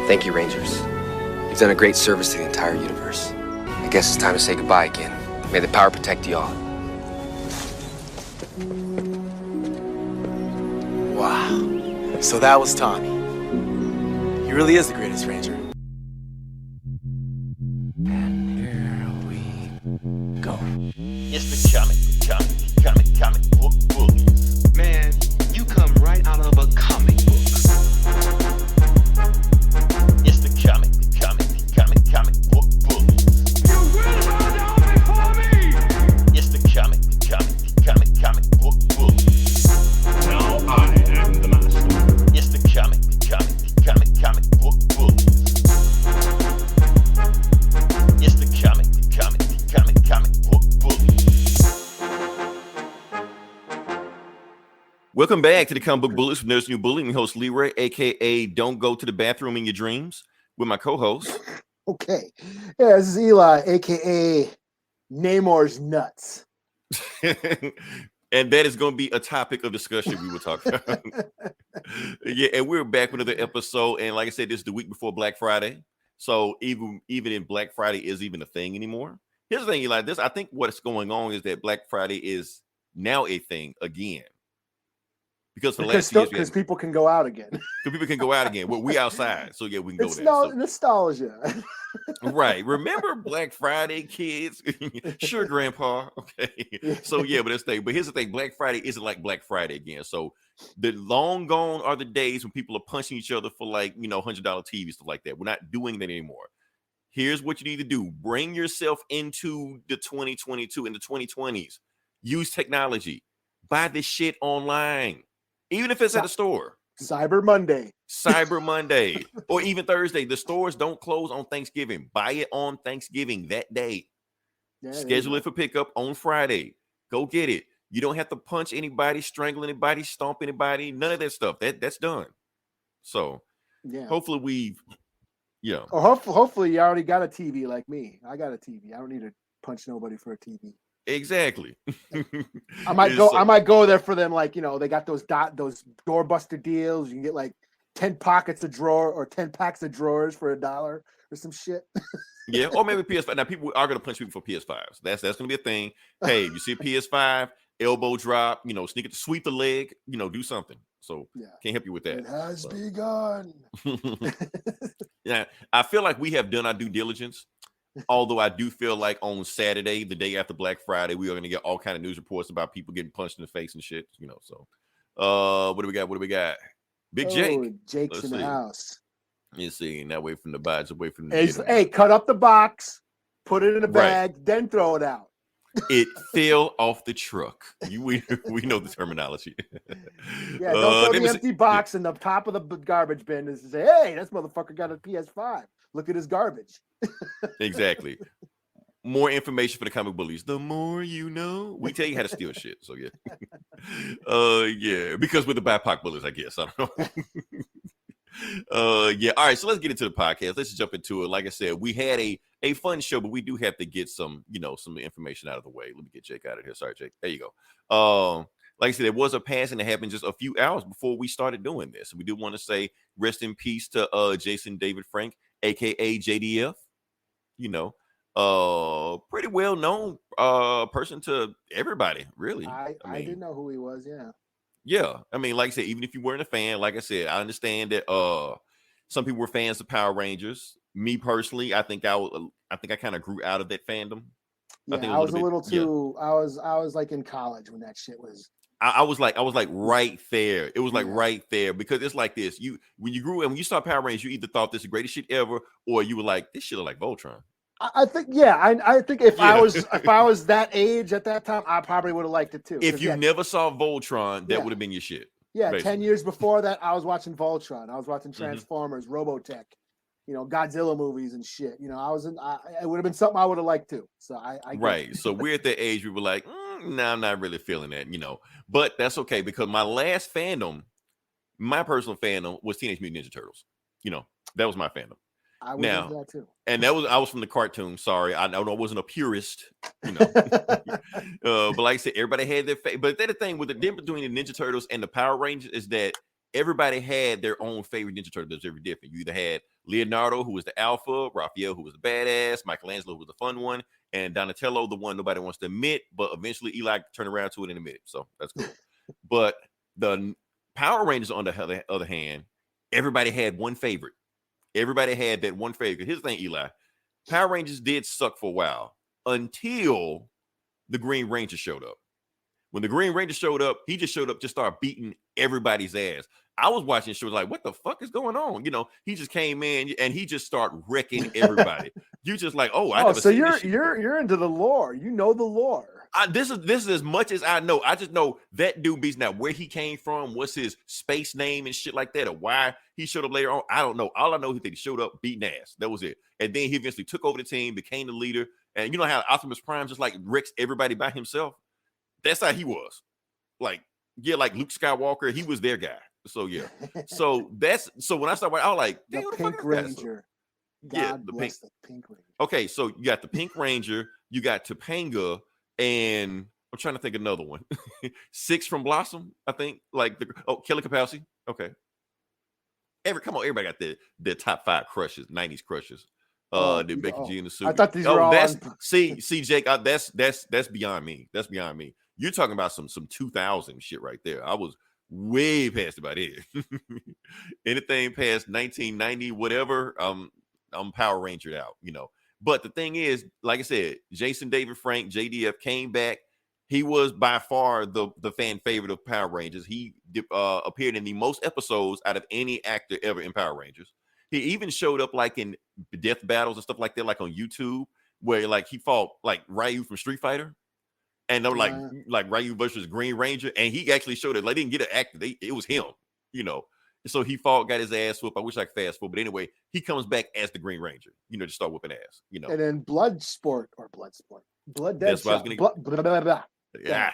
Thank you, Rangers. You've done a great service to the entire universe. I guess it's time to say goodbye again. May the power protect you all. Wow. So that was Tommy. He really is the greatest Ranger. And here we go. It's the comic book bullies. Man, you come right out of a comic book. It's the comic book bullies. You will bow down before me! It's the comic book bullies. Now I am the master. It's the comic book bullies. It's the comic book bullies. Welcome back to the Comic Book Bullies from There's New Bully. I'm your host, Leroy, a.k.a. Don't Go to the Bathroom in Your Dreams, with my co-host. Okay. Yeah, this is Eli, aka Namor's nuts. And that is going to be a topic of discussion we will talk about. Yeah, and we're back with another episode. And like I said, this is the week before Black Friday. So even in Black Friday is even a thing anymore. Here's the thing, Eli. I think what's going on is that Black Friday is now a thing again. Because people can go out again. Because people can go out again. Well, we outside, so yeah, we can go there. It's nostalgia. Right. Remember Black Friday, kids? Sure, Grandpa. Okay. So yeah, but here's the thing: Black Friday isn't like Black Friday again. So the long gone are the days when people are punching each other for $100 TVs, stuff like that. We're not doing that anymore. Here's what you need to do: bring yourself into the 2022 and the 2020s. Use technology. Buy this shit online. Even if it's at a store. Cyber Monday. Or even Thursday. The stores don't close on Thanksgiving. Buy it on Thanksgiving that day. Yeah, schedule it for pickup on Friday. Go get it. You don't have to punch anybody, strangle anybody, stomp anybody. None of that stuff. That's done. So hopefully Or hopefully you already got a TV like me. I got a TV. I don't need to punch nobody for a TV. Exactly. I might go there for them, they got those doorbuster deals. You can get 10 pockets of drawer or 10 packs of drawers for $1 or some shit. Yeah, or maybe PS5. Now people are gonna punch people for PS5s. That's gonna be a thing. Hey, you see a PS5, elbow drop, sweep the leg, do something. So can't help you with that. It has begun. Yeah, I feel like we have done our due diligence. Although I do feel like on Saturday, the day after Black Friday, we are going to get all kind of news reports about people getting punched in the face and shit, So, what do we got? Big Jake. Jake's in the house. Let's see. Now wait from the box, away from the. Hey, cut up the box, put it in a bag, then throw it out. It fell off the truck. We know the terminology. Yeah, don't throw the empty box in the top of the garbage bin and say, "Hey, this motherfucker got a PS5. Look at his garbage." Exactly. More information for the comic bullies. The more you know. We tell you how to steal shit. So yeah. Yeah, because with the BIPOC bullies, I guess. I don't know. Yeah. All right. So let's get into the podcast. Let's just jump into it. Like I said, we had a fun show, but we do have to get some information out of the way. Let me get Jake out of here. Sorry, Jake. There you go. Like I said, there was a passing that happened just a few hours before we started doing this. We do want to say rest in peace to Jason David Frank, aka JDF. Pretty well known person to everybody, really. I didn't know who he was. Yeah. I mean, like I said, even if you weren't a fan, like I said, I understand that some people were fans of Power Rangers. Me personally, I think I kind of grew out of that fandom. Yeah, I was a little too. I was like in college when that shit was. I was like right there. It was like right there, because it's like this. When you saw Power Rangers, you either thought this is the greatest shit ever, or you were like, this shit look like Voltron. I think I think if I was that age at that time, I probably would have liked it too. If you never saw Voltron, that would have been your shit. Yeah, basically. 10 years before that, I was watching Voltron. I was watching Transformers, Robotech, Godzilla movies and shit. It would have been something I would have liked too. So I right. So we're at that age we were like, no, I'm not really feeling that, But that's okay, because my last fandom, my personal fandom, was Teenage Mutant Ninja Turtles. That was my fandom. I was into that too. And I was from the cartoon. Sorry, I know I wasn't a purist, but like I said, everybody had their favorite. But the thing with the difference between the Ninja Turtles and the Power Rangers is that everybody had their own favorite Ninja Turtle. That's very different. You either had Leonardo, who was the alpha, Raphael, who was the badass, Michelangelo, who was the fun one, and Donatello, the one nobody wants to admit, but eventually Eli turned around to it and admitted. So that's cool. But the Power Rangers, on the other hand, everybody had one favorite. Everybody had that one favorite. Here's the thing, Eli. Power Rangers did suck for a while until the Green Ranger showed up. When the Green Ranger showed up, he just showed up, just started beating everybody's ass. I was watching shows like, what the fuck is going on? You know, he just came in and he just started wrecking everybody. You just like, so you're into the lore. You know the lore. This is as much as I know. I just know that dude beats. Now, where he came from, what's his space name and shit like that, or why he showed up later on, I don't know. All I know is that he showed up beating ass. That was it. And then he eventually took over the team, became the leader. And you know how Optimus Prime just like wrecks everybody by himself? That's how he was. Like, yeah, like Luke Skywalker, he was their guy. So yeah. So when I started, I was like, the Pink Ranger. God bless the Pink Ranger. Okay, so you got the Pink Ranger, you got Topanga, and I'm trying to think of another one. 6 from Blossom, I think. Like Kelly Kapowski. Okay. Everybody got their top 5 crushes, 90s crushes. The Becky G in the suit. I thought these were all see, Jake, that's beyond me. That's beyond me. You're talking about some 2000 shit right there. I was way past about it. Anything past 1990, whatever, I'm Power Rangered out, you know. But the thing is, like I said, Jason David Frank, JDF came back. He was by far the fan favorite of Power Rangers. He appeared in the most episodes out of any actor ever in Power Rangers. He even showed up like in death battles and stuff like that, like on YouTube, where like he fought like Ryu from Street Fighter. And they were like Ryu versus Green Ranger, and he actually showed it. Like, they didn't get an actor; it was him, you know. And so he fought, got his ass whooped. I wish I could fast forward, but anyway, he comes back as the Green Ranger, you know, to start whooping ass, you know. And then Bloodsport. That's what I was gonna. Blah, blah, blah. Yeah.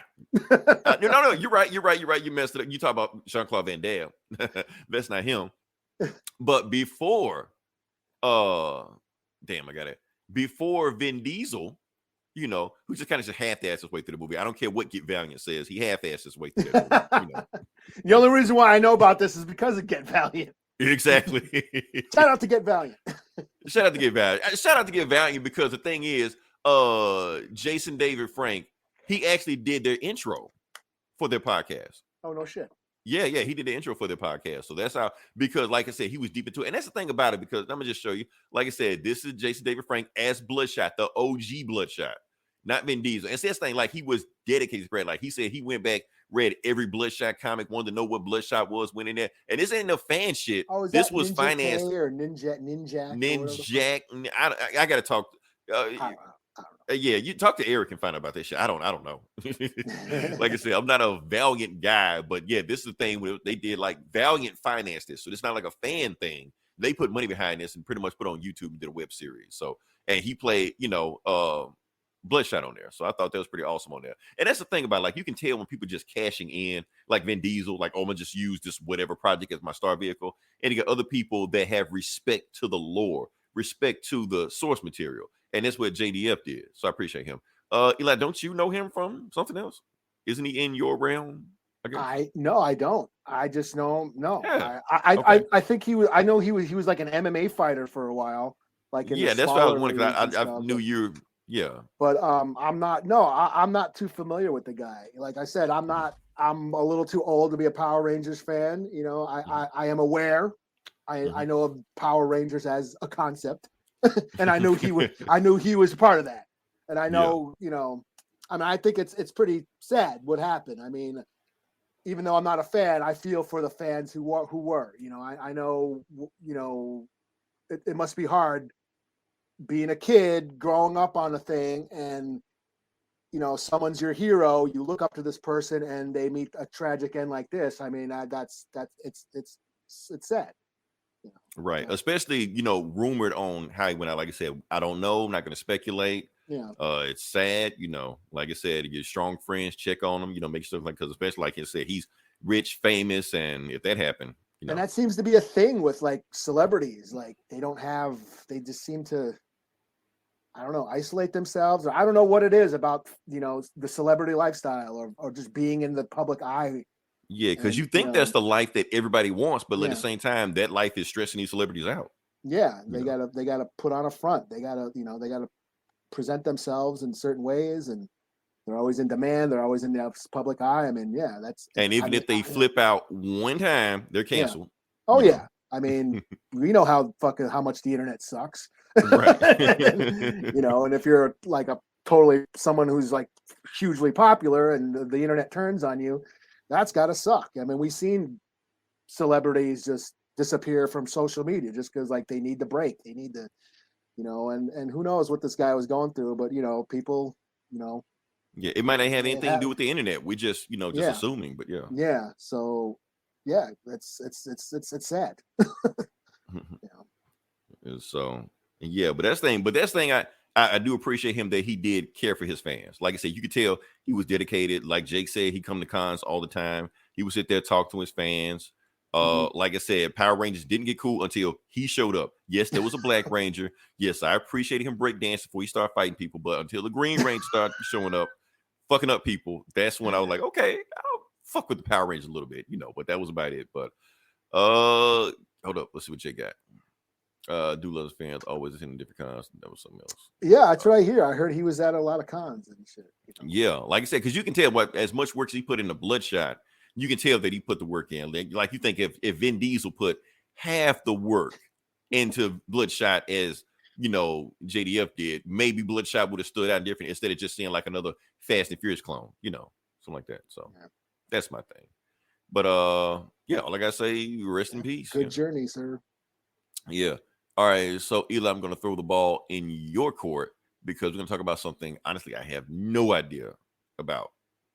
No, you're right. You messed it up. You talk about Jean-Claude Van Damme. That's not him. But before, I got it. Before Vin Diesel, you know, who just kind of half-assed his way through the movie. I don't care what Get Valiant says. He half-assed his way through the movie, you know. The only reason why I know about this is because of Get Valiant. Exactly. Shout out to Get Valiant. Shout out to Get Valiant. Shout out to Get Valiant because the thing is, Jason David Frank, he actually did their intro for their podcast. Oh, no shit. Yeah, he did the intro for their podcast. So that's how, because like I said, he was deep into it. And that's the thing about it, because let me just show you. Like I said, this is Jason David Frank as Bloodshot, the OG Bloodshot, not Vin Diesel. And see, that's the thing, like he was dedicated to, like he said, he went back, read every Bloodshot comic, wanted to know what Bloodshot was, went in there. And this ain't no fan shit. Oh, is this that was Ninja financed. K or Ninja. I got to talk. Yeah, you talk to Eric and find out about this shit. I don't know. Like I said, I'm not a Valiant guy, but yeah, this is the thing where they did, like, Valiant financed this, so it's not like a fan thing. They put money behind this and pretty much put on YouTube and did a web series. So, and he played, you know, Bloodshot on there. So I thought that was pretty awesome on there. And that's the thing about, like, you can tell when people just cashing in, like Vin Diesel, like, oh, I'm gonna just use this whatever project as my star vehicle. And you got other people that have respect to the lore, respect to the source material. And that's what JDF did. So I appreciate him. Eli, don't you know him from something else? Isn't he in your realm? No, I don't. I just know no. Yeah. I think he was. I know he was like an MMA fighter for a while. Like in that's what I was wondering, because I knew you. Yeah. But I'm not. No, I'm not too familiar with the guy. Like I said, I'm a little too old to be a Power Rangers fan. You know, I am aware. I know of Power Rangers as a concept. And I knew he was part of that. And I know, you know, I mean, I think it's pretty sad what happened. I mean, even though I'm not a fan, I feel for the fans who were, you know, I know, you know, it must be hard being a kid growing up on a thing, and, you know, someone's your hero, you look up to this person and they meet a tragic end like this. I mean, it's sad. Right. Especially, you know, rumored on how he went out. Like I said, I don't know. I'm not going to speculate. Yeah. It's sad, you know, like I said, your strong friends, check on them, you know, make sure, like, because especially like you said, he's rich, famous. And if that happened, you know. And that seems to be a thing with like celebrities. Like they just seem to, I don't know, isolate themselves, or I don't know what it is about, you know, the celebrity lifestyle or just being in the public eye. Yeah, because you think that's the life that everybody wants, but at the same time, that life is stressing these celebrities out. Yeah, You they know? gotta put on a front. They gotta present themselves in certain ways, and they're always in demand. They're always in the public eye. I mean, yeah, And I even mean, if they flip out one time, they're yeah. canceled. Oh You know? yeah. I mean, we know how much the internet sucks. Right. And if you're like someone who's like hugely popular and the internet turns on you, that's gotta suck. I mean, we've seen celebrities just disappear from social media just because like they need the break. They need to, and who knows what this guy was going through, but people, Yeah, it might not have they anything to do with the internet. We just, just yeah. assuming, but yeah. Yeah. So yeah, it's sad. So yeah, but that's thing I do appreciate him that he did care for his fans. Like I said, you could tell he was dedicated. Like Jake said, he come to cons all the time. He would sit there talk to his fans. Like I said, Power Rangers didn't get cool until he showed up. Yes, there was a Black Ranger. Yes, I appreciated him break dancing before he started fighting people, but until the Green Ranger started showing up, fucking up people, that's when I was like, okay, I'll fuck with the Power Rangers a little bit, but that was about it. But hold up, let's see what Jake got. Do love his fans, always attending different cons. That was something else. Yeah, that's right here. I heard he was at a lot of cons and shit. Yeah, like I said, because you can tell as much work as he put in the Bloodshot, you can tell that he put the work in. Like you think if Vin Diesel put half the work into Bloodshot as JDF did, maybe Bloodshot would have stood out different instead of just seeing like another Fast and Furious clone, something like that. So that's my thing. But yeah, like I say, rest in peace. Good journey, sir. Yeah. All right. So Eli, I'm gonna throw the ball in your court because we're gonna talk about something honestly I have no idea about.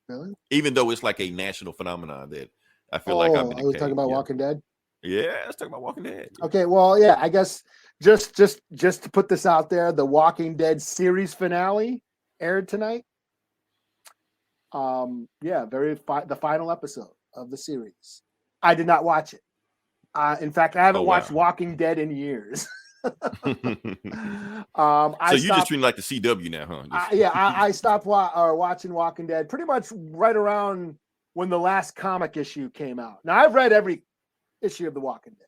Really? Even though it's like a national phenomenon that I feel like I've been. I was talking about Walking Dead. Yeah, let's talk about Walking Dead. Okay, well, yeah, I guess just to put this out there, the Walking Dead series finale aired tonight. Yeah, the final episode of the series. I did not watch it. In fact, I haven't watched Walking Dead in years. So you're just treating like the CW now, huh? I stopped watching Walking Dead pretty much right around when the last comic issue came out. Now I've read every issue of The Walking Dead.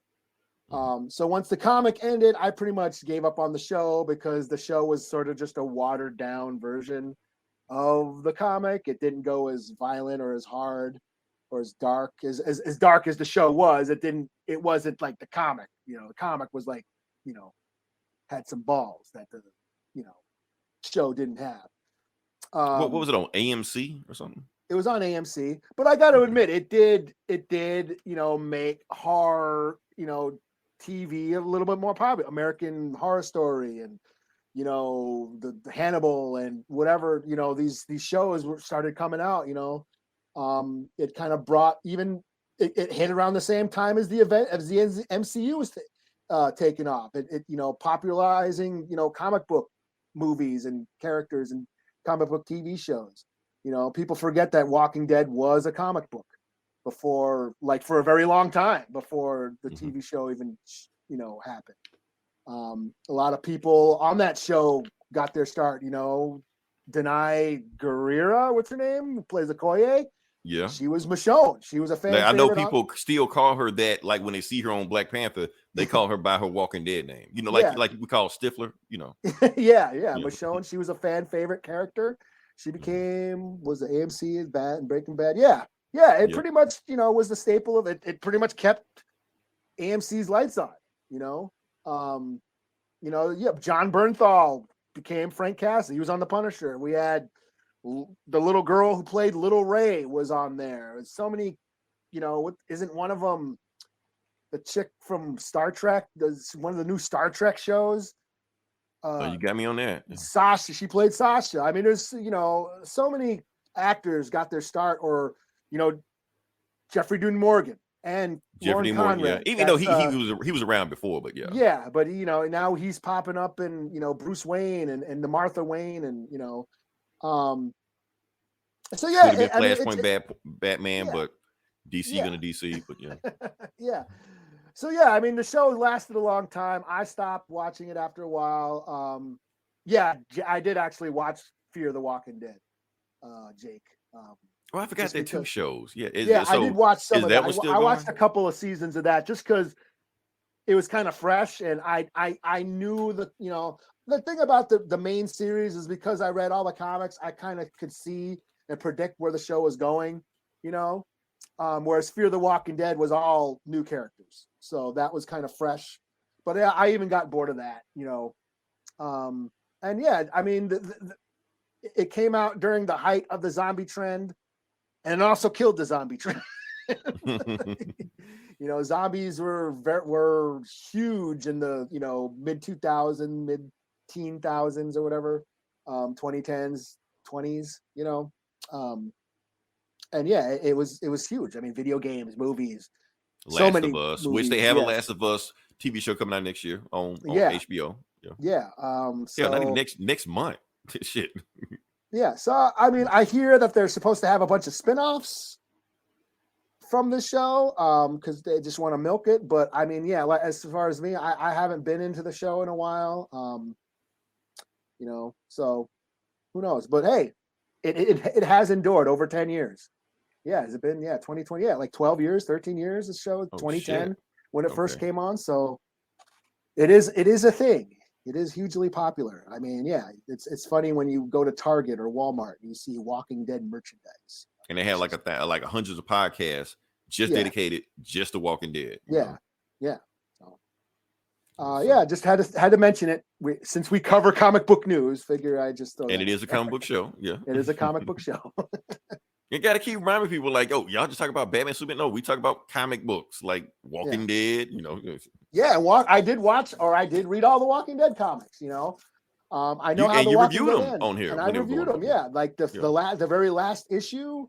So once the comic ended, I pretty much gave up on the show because the show was sort of just a watered down version of the comic. It didn't go as violent or as hard or as dark as the show was. It wasn't like the comic. The comic was like, had some balls that the show didn't have. What was it on AMC or something? It was on AMC, but I got to admit, it did, make horror, TV a little bit more popular. American Horror Story and, the Hannibal and whatever, these shows started coming out, it kind of brought it hit around the same time as the MCU was taking off. It popularizing, comic book movies and characters and comic book TV shows. People forget that Walking Dead was a comic book before, like for a very long time before the TV show even, happened. A lot of people on that show got their start, Denai Guerrera, what's her name? Who plays Okoye. Yeah. She was Michonne. She was a fan. I know people still call her that, like when they see her on Black Panther, they call her by her Walking Dead name. Like we call Stifler, yeah. Michonne, she was a fan favorite character. She was the AMC and Breaking Bad. Yeah. It pretty much, was the staple of it. It pretty much kept AMC's lights on, John Bernthal became Frank Castle. He was on The Punisher. We had the little girl who played Little Ray was on there. So many, isn't one of them the chick from Star Trek? One of the new Star Trek shows. You got me on that. Sasha, she played Sasha. I mean, there's so many actors got their start, or Jeffrey Dean Morgan and Jeffrey Dean Morgan. Yeah, even though he was around before, but yeah. Yeah, but now he's popping up in Bruce Wayne and the Martha Wayne and So yeah, Flashpoint Batman, but DC gonna DC, but yeah. Yeah. So yeah, I mean the show lasted a long time. I stopped watching it after a while. Yeah, I did actually watch Fear the Walking Dead, Jake. I forgot there 2 shows. Yeah, I did watch some of that. I watched a couple of seasons of that just because it was kind of fresh, and I knew that, you know, the thing about the main series is because I read all the comics, I kind of could see and predict where the show was going, you know. Whereas Fear the Walking Dead was all new characters, so that was kind of fresh. But yeah, I even got bored of that, you know. And yeah, I mean, it came out during the height of the zombie trend, and it also killed the zombie trend. You know, zombies were huge in the, you know, mid 2000s, mid teen thousands or whatever, 2010s, 20s, you know. And yeah, it was huge. I mean, video games, movies, Last of Us, which they have a yes. Last of Us TV show coming out next year on Yeah. HBO. Yeah. Yeah, not even next month. Shit. Yeah. So I mean, I hear that they're supposed to have a bunch of spin-offs from the show, because they just want to milk it. But I mean, yeah, like, as far as me, I haven't been into the show in a while. You know, so who knows? But hey, it has endured over 10 years. Yeah, has it been? Yeah, 2020. Yeah, like 12 years, 13 years. The show, 2010, shit. when it first came on. So it is a thing. It is hugely popular. I mean, yeah, it's funny when you go to Target or Walmart and you see Walking Dead merchandise. And they had like like hundreds of podcasts just dedicated just to Walking Dead. Yeah, yeah. So, yeah, just had to mention it. Since we cover comic book news, figure I just throw. And it is a comic book show. Yeah, it is a comic book show. You got to keep reminding people, like, oh, y'all just talk about Batman, Superman. No, we talk about comic books, like Walking Dead. You know. Yeah, I did watch, or I did read all the Walking Dead comics. You know, I know how the Walking reviewed Dead them ends, on here, and I reviewed them. Yeah, like the very last issue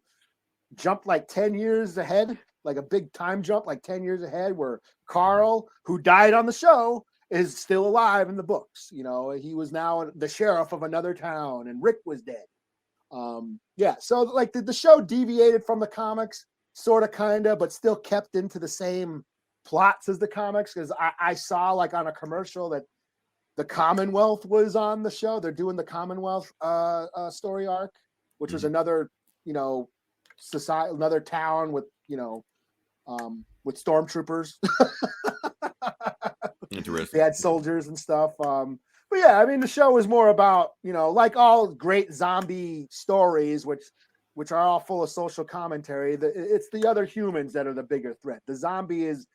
jumped like 10 years ahead, like a big time jump, like 10 years ahead, where Carl, who died on the show, is still alive in the books. You know, he was now the sheriff of another town, and Rick was dead. Yeah, so like the show deviated from the comics, sort of, kind of, but still kept into the same plots as the comics, because I saw like on a commercial that the Commonwealth was on the show. They're doing the Commonwealth story arc, which was another, you know, society, another town with, you know, with stormtroopers. Interesting. They had soldiers and stuff. But yeah, I mean, the show is more about, you know, like all great zombie stories, which are all full of social commentary. It's the other humans that are the bigger threat. The zombies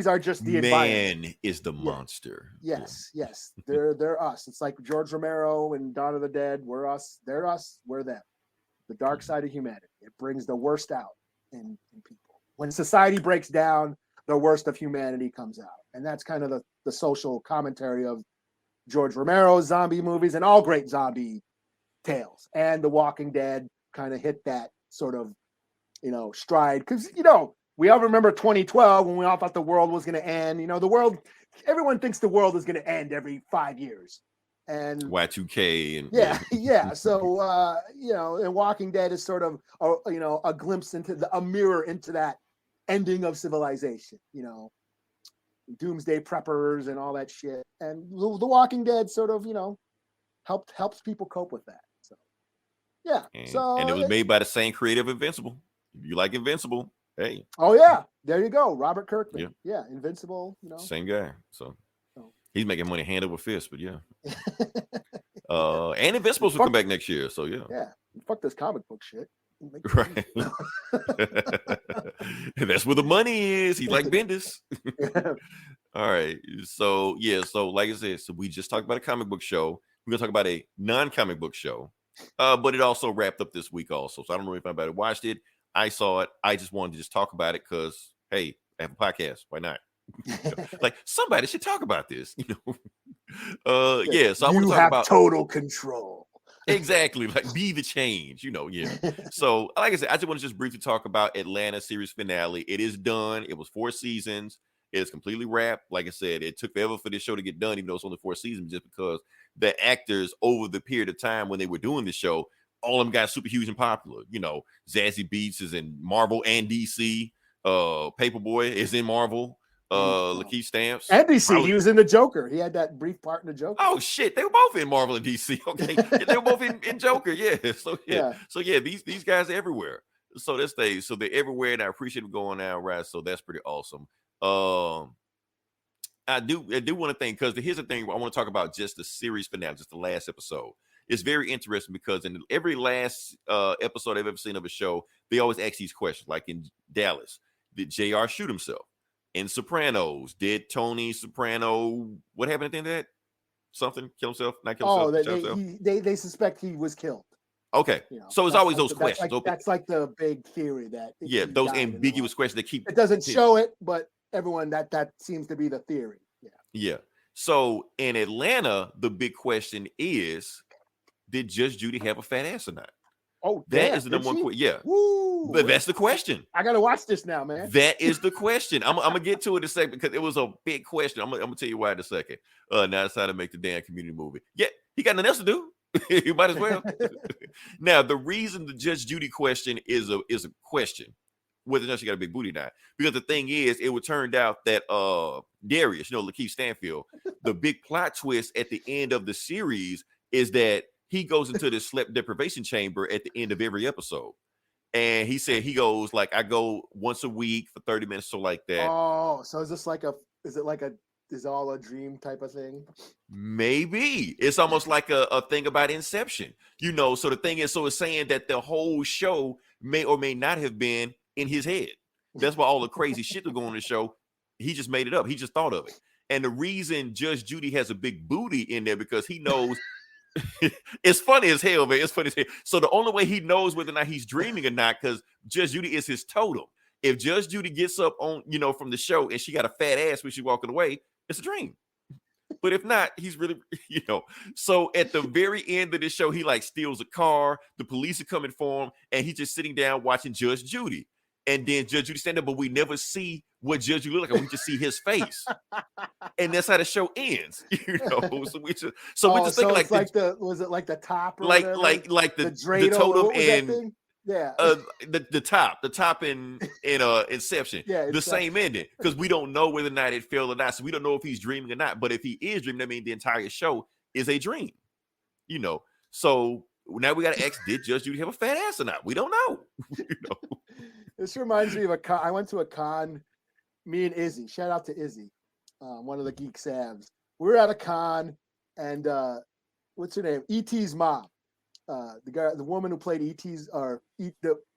are just the environment. Man is the monster. Yes, yes, they're us. It's like George Romero and Dawn of the Dead. We're us. They're us. We're them. The dark side of humanity. It brings the worst out in people. When society breaks down, the worst of humanity comes out, and that's kind of the social commentary of George Romero's zombie movies and all great zombie tales. And The Walking Dead kind of hit that sort of, you know, stride, because, you know, we all remember 2012 when we all thought the world was going to end. You know, everyone thinks the world is going to end every 5 years. And Y2K and yeah. So you know, and Walking Dead is sort of you know, a glimpse into a mirror into that ending of civilization. You know, doomsday preppers and all that shit. And The Walking Dead sort of, you know, helps people cope with that. So yeah. And it was made by the same creative Invincible. If you like Invincible, hey. Oh yeah, there you go, Robert Kirkman. Yeah, Invincible. You know, same guy. So he's making money hand over fist, but yeah. And Invincibles will come back next year. So yeah. Yeah. Fuck this comic book shit. Right. That's where the money is. He like Bendis. All right. So yeah. So like I said, so we just talked about a comic book show. We're gonna talk about a non-comic book show. But it also wrapped up this week also. So I don't know if anybody watched it. I saw it. I just wanted to just talk about it because, hey, I have a podcast. Why not? Like, somebody should talk about this, you know. Yeah, so I want to talk about total control. Exactly, like be the change, you know. Yeah. So like I said, I just want to just briefly talk about Atlanta series finale. It is done. It was 4 seasons. It is completely wrapped. Like I said, it took forever for this show to get done, even though it's only 4 seasons, just because the actors over the period of time when they were doing the show, all of them got super huge and popular. You know, Zazie Beetz is in Marvel and DC. Paperboy is in Marvel. Lakeith Stamps and DC. He was in the Joker. He had that brief part in the Joker. Oh shit, they were both in Marvel and DC. Okay, they were both in Joker. Yeah. So yeah, these guys are everywhere. So so they're everywhere, and I appreciate them going out, right? So that's pretty awesome. I do want to think, because here's the thing. I want to talk about just the series finale, just the last episode. It's very interesting because in every last episode I've ever seen of a show, they always ask these questions. Like in Dallas, did JR shoot himself? In Sopranos, did Tony Soprano, what happened at the end of that? Something, kill himself, not kill himself? They suspect he was killed. Okay, You know, so it's always those questions. That's like the big theory that those ambiguous questions that keep. It doesn't show it, but everyone that seems to be the theory. Yeah. So in Atlanta, the big question is, did Judge Judy have a fat ass or not? Oh, that is the number one question. Yeah. Woo. But that's the question. I gotta watch this now, man. That is the question. I'm gonna get to it in a second because it was a big question. I'm gonna tell you why in a second. Now it's time to make the damn community movie. Yeah, he got nothing else to do. You might as well. Now, the reason the Judge Judy question is a question, whether or not she got a big booty or not, because the thing is, it would turn out that Darius, Lakeith Stanfield, the big plot twist at the end of the series is that he goes into this sleep deprivation chamber at the end of every episode. And he said he goes like, I go once a week for 30 minutes, so like that. Oh, so is it all a dream type of thing? Maybe it's almost like a thing about Inception, so the thing is, so it's saying that the whole show may or may not have been in his head. That's why all the crazy shit that go on the show, he just made it up. He just thought of it. And the reason Judge Judy has a big booty in there because he knows it's funny as hell, man. It's funny as hell. So the only way he knows whether or not he's dreaming or not, because Judge Judy is his totem. If Judge Judy gets up on, from the show and she got a fat ass when she's walking away, it's a dream. But if not, he's really, So at the very end of the show, he like steals a car. The police are coming for him, and he's just sitting down watching Judge Judy. And then Judge Judy stand up, but we never see what Judge Judy look like. We just see his face, and that's how the show ends. So we just think like was it like the top, or like the totem and the top in Inception, the same ending, because we don't know whether or not it failed or not. So we don't know if he's dreaming or not. But if he is dreaming, that means the entire show is a dream. So now we got to ask: did Judge Judy have a fat ass or not? We don't know. This reminds me of a con. I went to a con. Me and Izzy. Shout out to Izzy, one of the Geek Savs. We were at a con, and what's her name? E.T.'s mom, the woman who played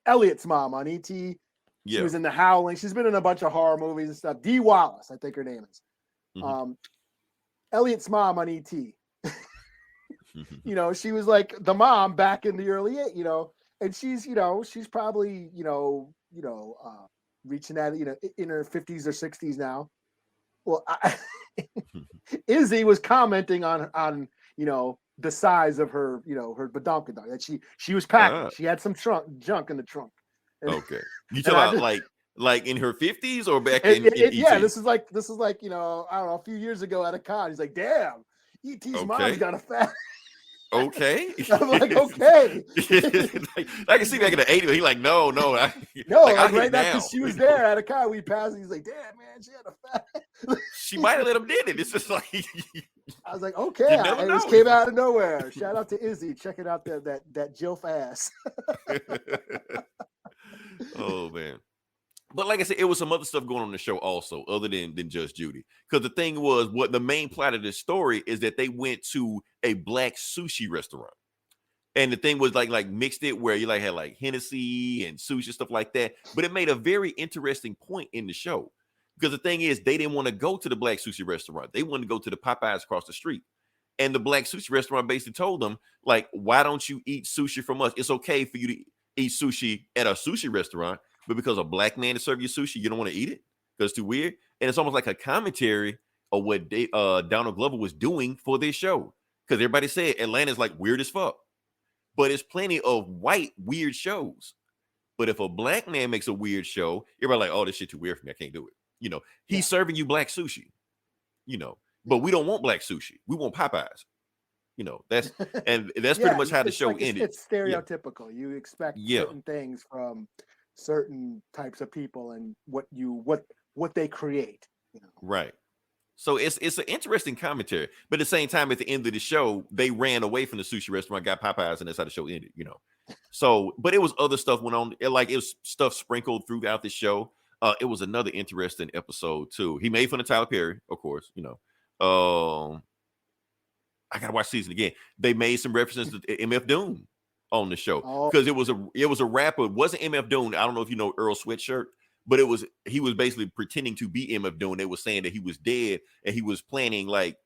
Elliot's mom on E.T. Yeah. She was in The Howling. She's been in a bunch of horror movies and stuff. Dee Wallace, I think her name is. Mm-hmm. Elliot's mom on E.T. She was like the mom back in the early and she's probably reaching at in her 50s or 60s now. Well, Izzy was commenting on the size of her her badonkadonk that she was packing. She had some junk in the trunk. Okay, you talking about like in her 50s or back in yeah, this is like I don't know, a few years ago at a con. He's like, damn, E.T.'s mom's got a fat. Okay. I'm like, okay. I can see back in the 80s. He's like, no. Right after she was there at a car, we passed. He's like, damn, man, she had a fat. She might have let him did it. It's just like I was like, okay. It just came out of nowhere. Shout out to Izzy. Checking out that Jilf ass. Oh man. But like I said, it was some other stuff going on in the show also, other than Judge Judy. Because the thing was, what the main plot of this story is that they went to a black sushi restaurant. And the thing was like mixed it where you had like Hennessy and sushi, stuff like that. But it made a very interesting point in the show. Because the thing is, they didn't want to go to the black sushi restaurant. They wanted to go to the Popeyes across the street. And the black sushi restaurant basically told them, like, why don't you eat sushi from us? It's okay for you to eat sushi at a sushi restaurant. But because a black man is serving you sushi, you don't want to eat it because it's too weird. And it's almost like a commentary of what Donald Glover was doing for this show. Because everybody said Atlanta's like weird as fuck. But there's plenty of white weird shows. But if a black man makes a weird show, everybody like, oh, this shit too weird for me. I can't do it. He's serving you black sushi. But we don't want black sushi. We want Popeyes. That's pretty much how the show ended. It's stereotypical. Yeah. You expect certain things from certain types of people and what they create. Right. So it's an interesting commentary, but at the same time, at the end of the show, they ran away from the sushi restaurant, got Popeyes, and that's how the show ended. So, but it was other stuff went on. It was stuff sprinkled throughout the show. It was another interesting episode too. He made fun of Tyler Perry, of course. I gotta watch season again. They made some references to MF Doom on the show because it was a rapper. It wasn't MF Doom. I don't know if you know Earl Sweatshirt, but he was basically pretending to be MF Doom. They were saying that he was dead and he was planning like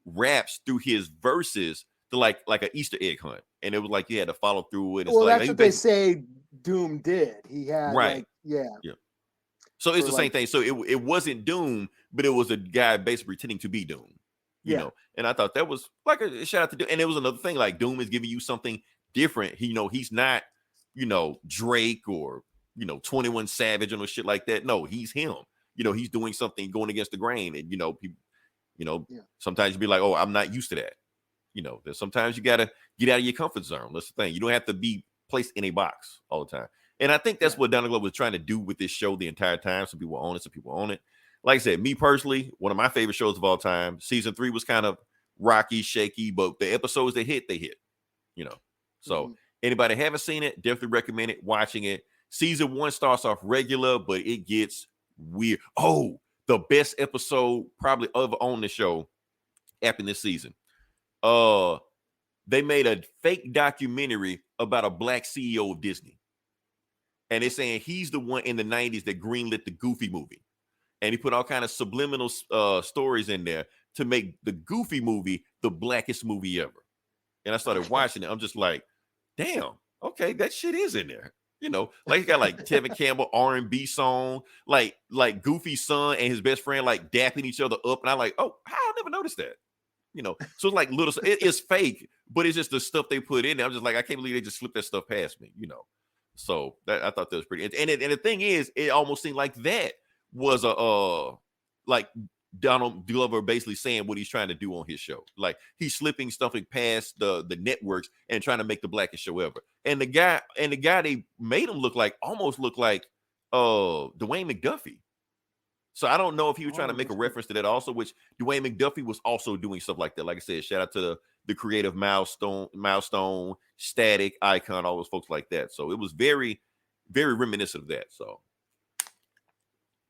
raps through his verses to like an Easter egg hunt, and it was like he had to follow through with it. Well, like, that's what they say Doom did. He had right, yeah. So it's the same thing. So it wasn't Doom, but it was a guy basically pretending to be Doom. You know, and I thought that was like a shout out to Doom. And it was another thing, like Doom is giving you something different. He's not, Drake or 21 Savage or no shit like that. No, he's him. He's doing something going against the grain. And people, sometimes you be like, oh, I'm not used to that. That sometimes you gotta get out of your comfort zone. That's the thing. You don't have to be placed in a box all the time. And I think that's what Donald Glover was trying to do with this show the entire time. Some people own it, some people own it. Like I said, me personally, one of my favorite shows of all time. Season 3 was kind of rocky, shaky, but the episodes they hit. So anybody haven't seen it, definitely recommend it, watching it. Season 1 starts off regular, but it gets weird. Oh, the best episode probably ever on the show happened this season. They made a fake documentary about a black CEO of Disney. And they're saying he's the one in the 90s that greenlit the Goofy movie. And he put all kind of subliminal stories in there to make the Goofy movie the blackest movie ever. And I started watching it. I'm just like, damn, okay, that shit is in there. Like he got like Tevin Campbell R&B song, like Goofy's son and his best friend like dapping each other up. And I'm like, oh, how I never noticed that. So it's like little, it's fake, but it's just the stuff they put in there. I'm just like, I can't believe they just slipped that stuff past me, So that I thought that was pretty. And the thing is, it almost seemed like that was like Donald Glover basically saying what he's trying to do on his show. Like he's slipping stuff past the networks and trying to make the blackest show ever. And the guy they made him almost look like Dwayne McDuffie. So I don't know if he was trying to make a reference to that also, which Dwayne McDuffie was also doing stuff like that. Like I said, shout out to the creative milestone, Static, Icon, all those folks like that. So it was very, very reminiscent of that. So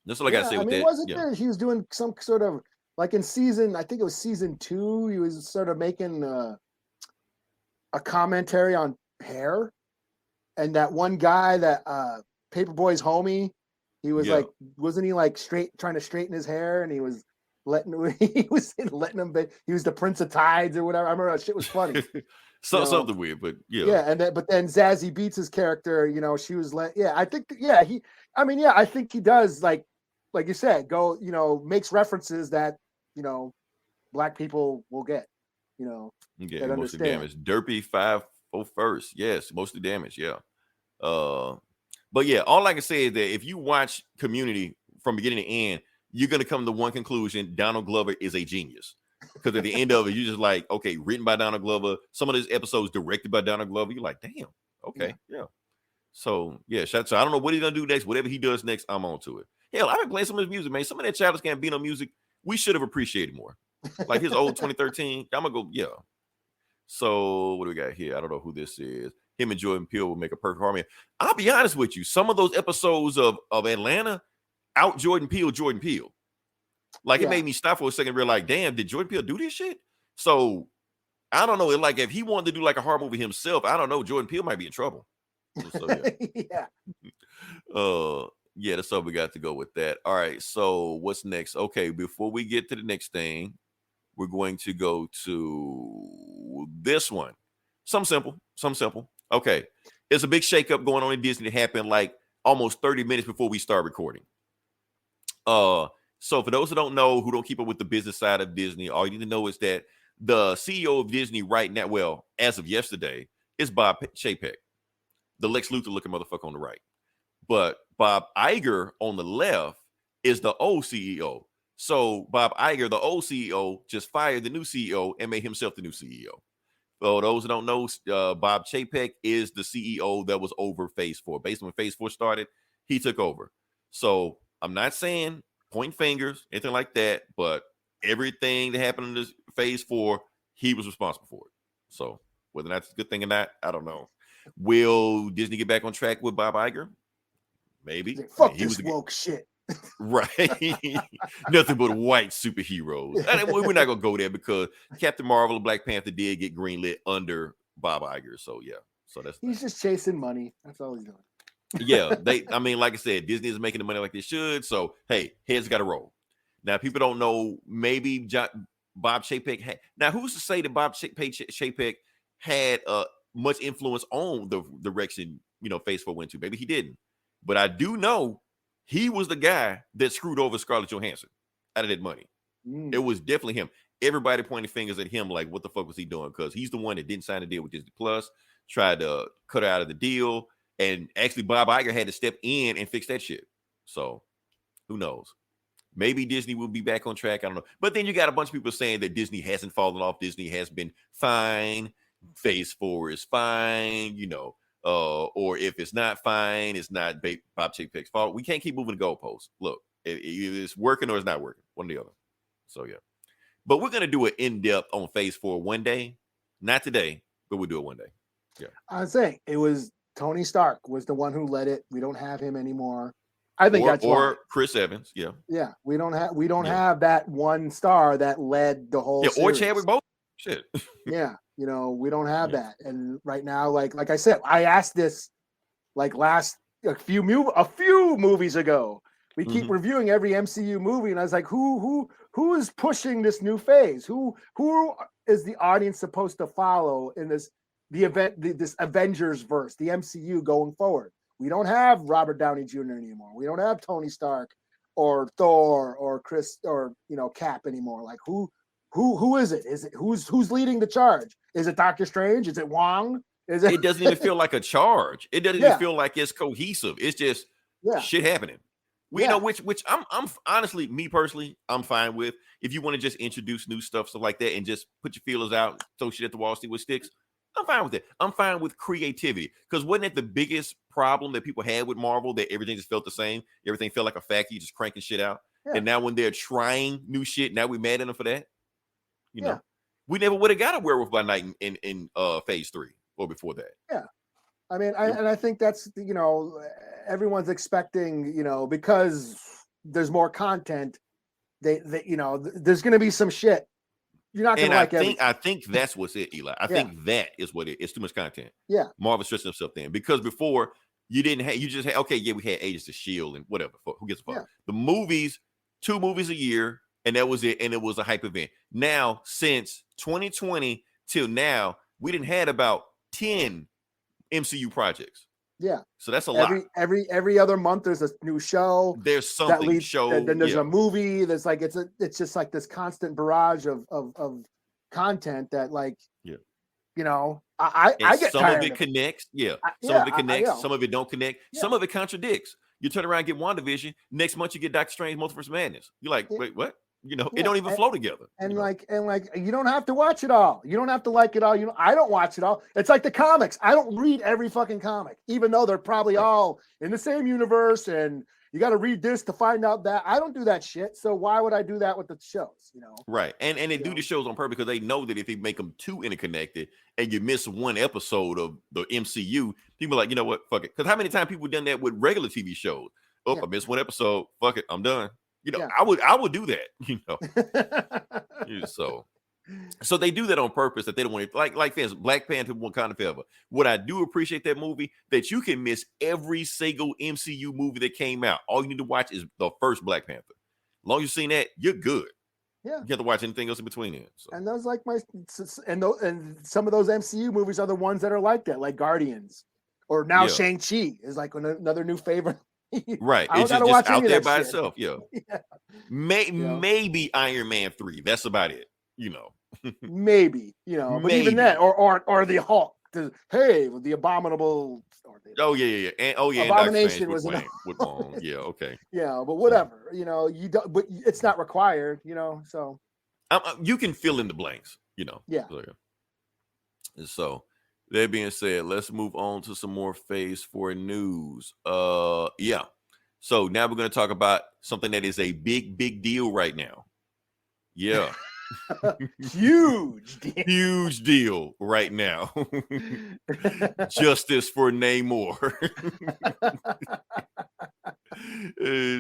that's all I got to say with that. Wasn't there? He was doing some sort of like in season, I think it was season 2. He was sort of making a commentary on hair, and that one guy that Paperboy's homie, he was like, wasn't he like trying to straighten his hair, and he was letting him. He was the Prince of Tides or whatever. I remember that shit was funny. Something weird, but but then Zazie Beetz' character, she was I think he does like you said, go, makes references that, black people will get, that mostly damaged. Derpy 501st. Yes, mostly damaged. Yeah. But yeah, all I can say is that if you watch Community from beginning to end, you're going to come to one conclusion. Donald Glover is a genius. Because at the end of it, you're just like, okay, written by Donald Glover. Some of these episodes directed by Donald Glover. You're like, damn. Okay. Yeah. So, yeah. So I don't know what he's going to do next. Whatever he does next, I'm on to it. Hell, I've been playing some of his music, man. Some of that Childish Gambino music, we should have appreciated more. Like his old 2013. I'm going to go, yeah. So, what do we got here? I don't know who this is. Him and Jordan Peele will make a perfect harmony. I'll be honest with you. Some of those episodes of Atlanta out Jordan Peele. Like it made me stop for a second and realize, damn, did Jordan Peele do this shit? So I don't know. Like if he wanted to do like a horror movie himself, I don't know. Jordan Peele might be in trouble. So, yeah. That's all we got to go with that. All right. So what's next? Okay. Before we get to the next thing, we're going to go to this one. Something simple. Okay. There's a big shakeup going on in Disney that happened like almost 30 minutes before we start recording. So for those who don't know, who don't keep up with the business side of Disney, all you need to know is that the CEO of Disney right now, well, as of yesterday, is Bob Chapek, the Lex Luthor looking motherfucker on the right. But Bob Iger on the left is the old CEO. So Bob Iger, the old CEO, just fired the new CEO and made himself the new CEO. For those who don't know, Bob Chapek is the CEO that was over Phase 4. Based on when Phase 4 started, he took over. So I'm not saying point fingers, anything like that, but everything that happened in this Phase 4, he was responsible for it. So whether that's a good thing or not, I don't know. Will Disney get back on track with Bob Iger? Maybe. Fuck this woke shit. Right. Nothing but white superheroes. And we're not gonna go there because Captain Marvel and Black Panther did get greenlit under Bob Iger. So yeah. So He's just chasing money. That's all he's doing. yeah. I mean, like I said, Disney is making the money like they should. So hey, heads gotta roll. Now people don't know. Maybe Bob Chapek had. Now who's to say that Bob Chapek had much influence on the direction Phase 4 went to? Maybe he didn't. But I do know he was the guy that screwed over Scarlett Johansson out of that money. It was definitely him. Everybody pointed fingers at him like, what the fuck was he doing? Because he's the one that didn't sign a deal with Disney Plus, tried to cut her out of the deal. And actually, Bob Iger had to step in and fix that shit. So who knows? Maybe Disney will be back on track. I don't know. But then you got a bunch of people saying that Disney hasn't fallen off. Disney has been fine. Phase 4 is fine, or if it's not fine, it's not Bob Chapek's fault. We can't keep moving the goalposts. Look, it's working or it's not working. One or the other. So, yeah. But we're going to do an in-depth on Phase 4 one day. Not today, but we'll do it one day. Yeah. I was saying, it was Tony Stark was the one who led it. We don't have him anymore. I think that's why. Chris Evans. Yeah. Yeah. We don't have that one star that led the whole series. Or Chadwick Boseman. Shit. Yeah. We don't have that. And right now, like I said, I asked this like a few movies ago. We keep reviewing every MCU movie, and I was like, who is pushing this new phase? Who is the audience supposed to follow in this Avengers verse, the MCU going forward? We don't have Robert Downey Jr. anymore. We don't have Tony Stark or Thor or Chris or Cap anymore. Like who is it? Is it who's leading the charge? Is it Doctor Strange? Is it Wong? It doesn't even feel like a charge. It doesn't even feel like it's cohesive. It's just shit happening. Which I'm honestly, me personally, I'm fine with. If you want to just introduce new stuff like that and just put your feelers out, throw shit at the wall, see what sticks, I'm fine with it. I'm fine with creativity. Because wasn't that the biggest problem that people had with Marvel, that everything just felt the same? Everything felt like a factory, just cranking shit out. Yeah. And now when they're trying new shit, now we're mad at them for that. We never would have got a Werewolf by Night in Phase 3 or before that. Yeah. I mean, I think that's, everyone's expecting, because there's more content, they there's going to be some shit. You're not going to like everything. I think that's what's it, Eli. I think that is what it's too much content. Yeah. Marvel stretching himself then, because before you didn't have, you just had, we had Agents of S.H.I.E.L.D. and whatever. Who gives a fuck? Yeah. The movies, 2 movies a year, and that was it. And it was a hype event. Now, since 2020 till now, we didn't had about 10 MCU projects. Yeah. So that's a lot. Every other month there's a new show. There's something then there's a movie. There's like it's just like this constant barrage of content that I get some tired of it connects. Yeah. Some of it connects, some of it don't connect. Yeah. Some of it contradicts. You turn around and get WandaVision, next month you get Doctor Strange Multiverse of Madness. You're like, wait, what? It don't even flow together. And you don't have to watch it all. You don't have to like it all. I don't watch it all. It's like the comics. I don't read every fucking comic, even though they're probably all in the same universe. And you got to read this to find out that. I don't do that shit. So why would I do that with the shows? Right. And they do the shows on purpose because they know that if they make them too interconnected and you miss one episode of the MCU, people are like, you know what? Fuck it. Because how many times people done that with regular TV shows? I missed one episode. Fuck it. I'm done. I would do that, So they do that on purpose, that they don't want it. Like fans, Black Panther Wakanda Forever. What I do appreciate that movie, that you can miss every single MCU movie that came out. All you need to watch is the first Black Panther. As long as you've seen that, you're good. Yeah. You have to watch anything else in between it. So. And those and some of those MCU movies are the ones that are like that, like Guardians. Or now Shang-Chi is like another new favorite. Right. It's just out there by itself. Yeah. Maybe Iron Man 3. That's about it. Maybe, but even that, or the Hulk. The Abominable. And Abomination was with Wong. Yeah. Okay. Yeah, but whatever. You don't. But it's not required. So you can fill in the blanks. Yeah. So that being said, let's move on to some more Phase 4 news. So now we're going to talk about something that is a big deal right now. Yeah. Huge deal. Huge deal right now. Justice for Namor.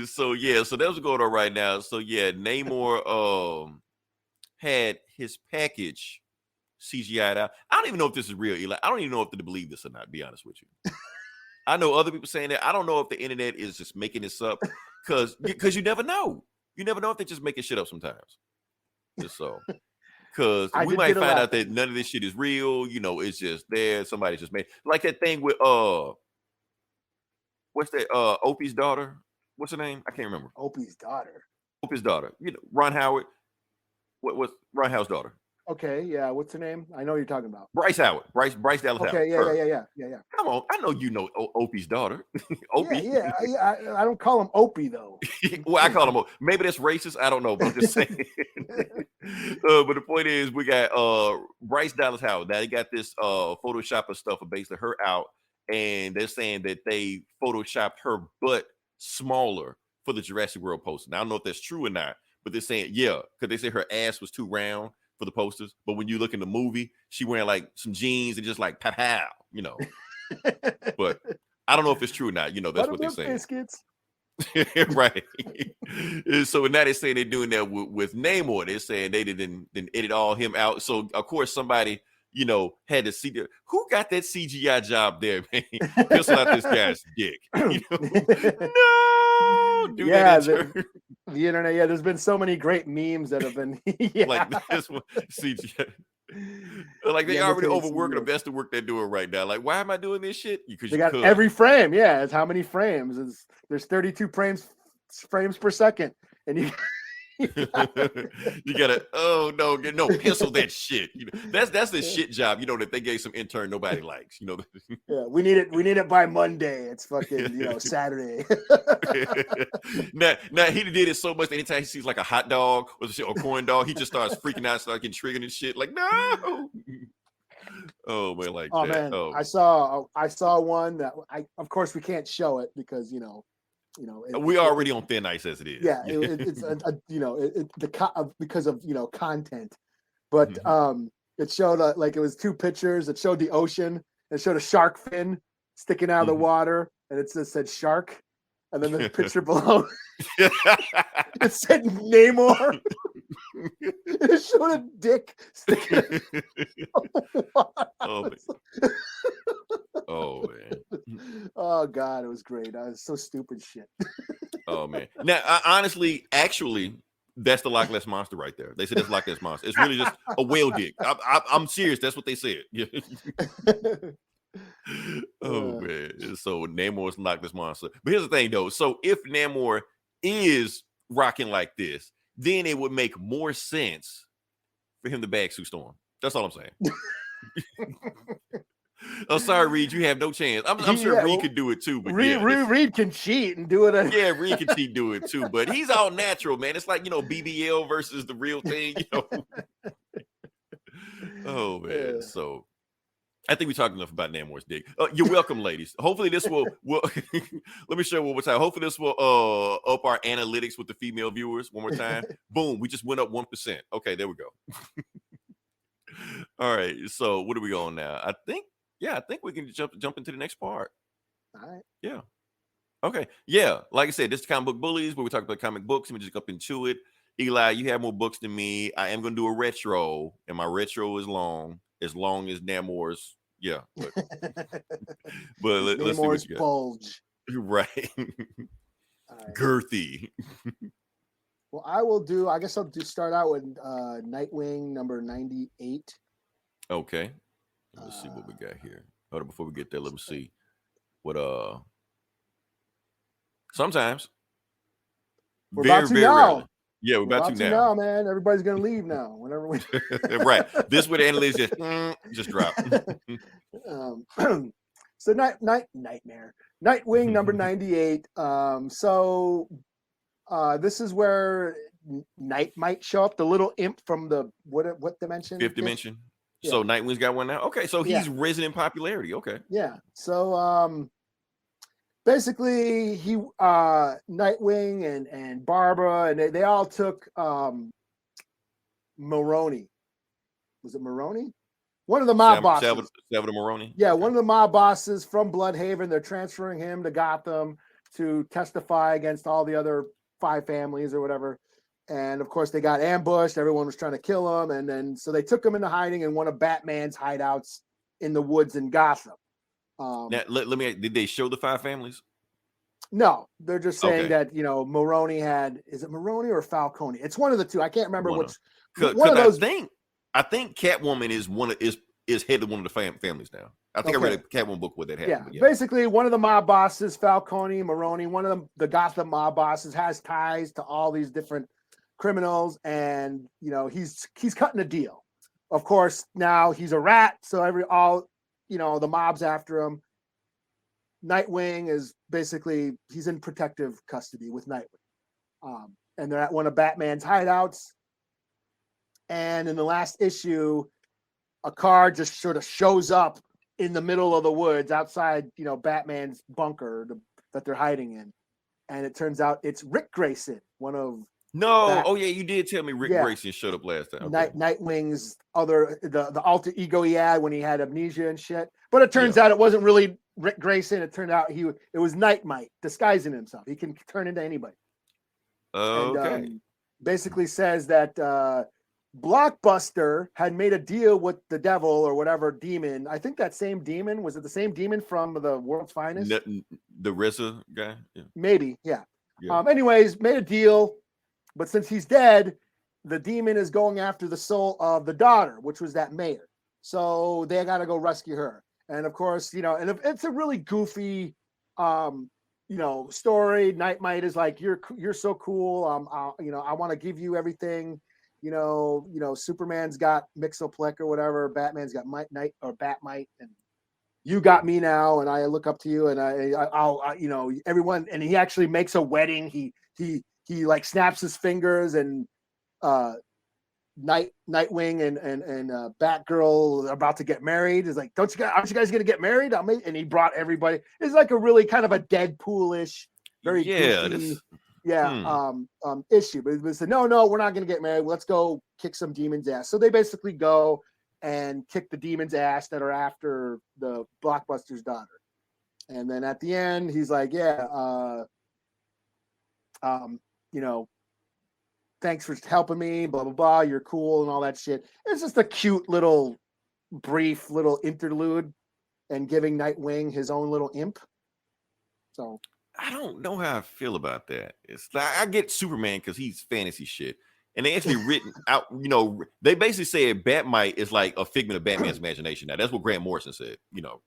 So yeah, so that's what's going on right now. So yeah, Namor had his package CGI'd out. I don't even know if this is real, Eli. I don't even know if to believe this or not, to be honest with you. I know other people saying that. I don't know if the internet is just making this up because you never know. You never know if they're just making shit up sometimes. Just so. Because we might find out that none of this shit is real. You know, it's just there. Somebody just made like that thing with what's that? Opie's daughter. What's her name? I can't remember. Opie's daughter. Opie's daughter. You know, Ron Howard. What's Ron Howard's daughter? Okay, yeah. What's her name? I know what you're talking about. Bryce Howard. Bryce Dallas Howard. Okay, yeah. Come on, I know you know Opie's daughter. Opie. Yeah. I don't call him Opie though. Well, I call him. Maybe that's racist. I don't know, but I'm just saying. But the point is, we got Bryce Dallas Howard. Now they got this Photoshop of stuff of basically her out, and they're saying that they photoshopped her butt smaller for the Jurassic World poster. Now I don't know if that's true or not, but they're saying yeah, because they say her ass was too round for the posters, but when you look in the movie, she wearing like some jeans and just like pow, you know. But I don't know if it's true or not. You know, that's what they're saying. Biscuits. Right. So now they're saying they're doing that with Namor. They're saying they didn't edit all him out. So of course somebody, you know, had to see who got that CGI job there, man. Pissing out this guy's dick. You know? No, do that. The internet. Yeah, there's been so many great memes that have been like this one CGI. Like they already overworking the best of work they're doing right now. Like, why am I doing this shit? Because they got every frame. Yeah, it's how many frames? There's 32 frames per second, and you gotta no pencil that shit. You know, that's the shit job. You know that they gave some intern nobody likes. You know. Yeah, we need it by Monday. It's fucking Saturday. now he did it so much that anytime he sees like a hot dog or a corn dog, he just starts freaking out, starts getting triggered and shit. Like no. Oh man, like oh that. man, Oh. I saw one that of course we can't show it because we already on thin ice as it is. Yeah, it's because of content, but it showed like it was two pictures. It showed the ocean. It showed a shark fin sticking out of the water, and it just said shark, and then the picture below it said Namor. It showed a dick sticking out of the water. Oh man. Oh god, it was great. I was so stupid shit. Oh man. Now honestly, actually, that's the Loch Ness monster right there. They said that's Loch Ness monster. It's really just a whale dick. I'm serious. That's what they said. Oh man. So Namor's Loch Ness monster. But here's the thing though. So if Namor is rocking like this, then it would make more sense for him to bag Sue Storm. That's all I'm saying. I'm sorry, Reed. You have no chance. I'm sure Reed could do it too. But Reed can cheat and do it. Yeah, Reed can cheat, do it too. But he's all natural, man. It's like BBL versus the real thing. Oh man. Yeah. So I think we talked enough about Namor's dick. You're welcome, ladies. Hopefully this will let me show you one more time. Hopefully this will up our analytics with the female viewers one more time. Boom, we just went up 1%. Okay, there we go. All right. So what are we on now? I think we can jump into the next part. All right. Yeah. Okay. Yeah. Like I said, this is Comic Book Bullies, where we talk about comic books and we just up into it. Eli, you have more books than me. I am going to do a retro, and my retro is long as Namor's. Yeah. But let's see what you got. Bulge. Right. Right. Girthy. Well, I guess I'll start out with Nightwing number 98. Okay. Let's see what we got here. Hold on, before we get there, let me see what sometimes we're about to now. Yeah, we're about to now, man. Everybody's gonna leave now. Whenever we right. This way the analysts just drop. So Nightmare. Nightwing number 98. So this is where Night might show up, the little imp from the what dimension? Fifth dimension. Yeah. So Nightwing's got one now. Okay, so he's risen in popularity. Okay. Yeah. So basically he Nightwing and Barbara and they all took Maroney. Was it Maroney? One of the mob bosses. Salvador Maroney. Yeah, one of the mob bosses from Bloodhaven. They're transferring him to Gotham to testify against all the other 5 families or whatever. And of course, they got ambushed. Everyone was trying to kill him, and then so they took him into hiding in one of Batman's hideouts in the woods in Gotham. Now, let me. Did they show the 5 families? No, they're just saying that Maroney had. Is it Maroney or Falcone? It's one of the two. I can't remember which. One of those. I think Catwoman is head of one of the families now. I think I read a Catwoman book where that happened. Yeah, basically one of the mob bosses, Falcone, Maroney, one of the Gotham mob bosses has ties to all these different criminals, and he's cutting a deal. Of course, now he's a rat, so the mob's after him. Nightwing is basically he's in protective custody with Nightwing, and they're at one of Batman's hideouts. And in the last issue, a car just sort of shows up in the middle of the woods outside, Batman's bunker that they're hiding in, and it turns out it's Rick Grayson, one of you did tell me Rick Grayson showed up last time. Okay. Nightwing's the alter ego he had when he had amnesia and shit. But it turns out it wasn't really Rick Grayson. It turned out it was Nightmite disguising himself. He can turn into anybody. Okay. And, basically says that Blockbuster had made a deal with the devil or whatever demon. I think that same demon, was it the same demon from the World's Finest? The RZA guy? Yeah. Maybe, yeah. Anyways, made a deal, but since he's dead, the demon is going after the soul of the daughter, which was that mayor. So they got to go rescue her. And of course, and it's a really goofy, story. Nightmite is like, you're so cool. I want to give you everything. Superman's got Mixoplek or whatever. Batman's got Batmite, and you got me now. And I look up to you, and I'll everyone. And he actually makes a wedding. He like snaps his fingers, and Nightwing and Batgirl are about to get married. Is like, aren't you guys gonna get married? And he brought everybody. It's like a really kind of a Deadpool-ish, very goofy, issue. But they said, no, we're not gonna get married. Let's go kick some demons' ass. So they basically go and kick the demons' ass that are after the Blockbuster's daughter. And then at the end, he's like, thanks for helping me, blah, blah, blah. You're cool and all that shit. It's just a cute brief little interlude and giving Nightwing his own little imp. So I don't know how I feel about that. It's like, I get Superman because he's fantasy shit. And they actually written out, they basically said Batmite is like a figment of Batman's imagination. Now, that's what Grant Morrison said, to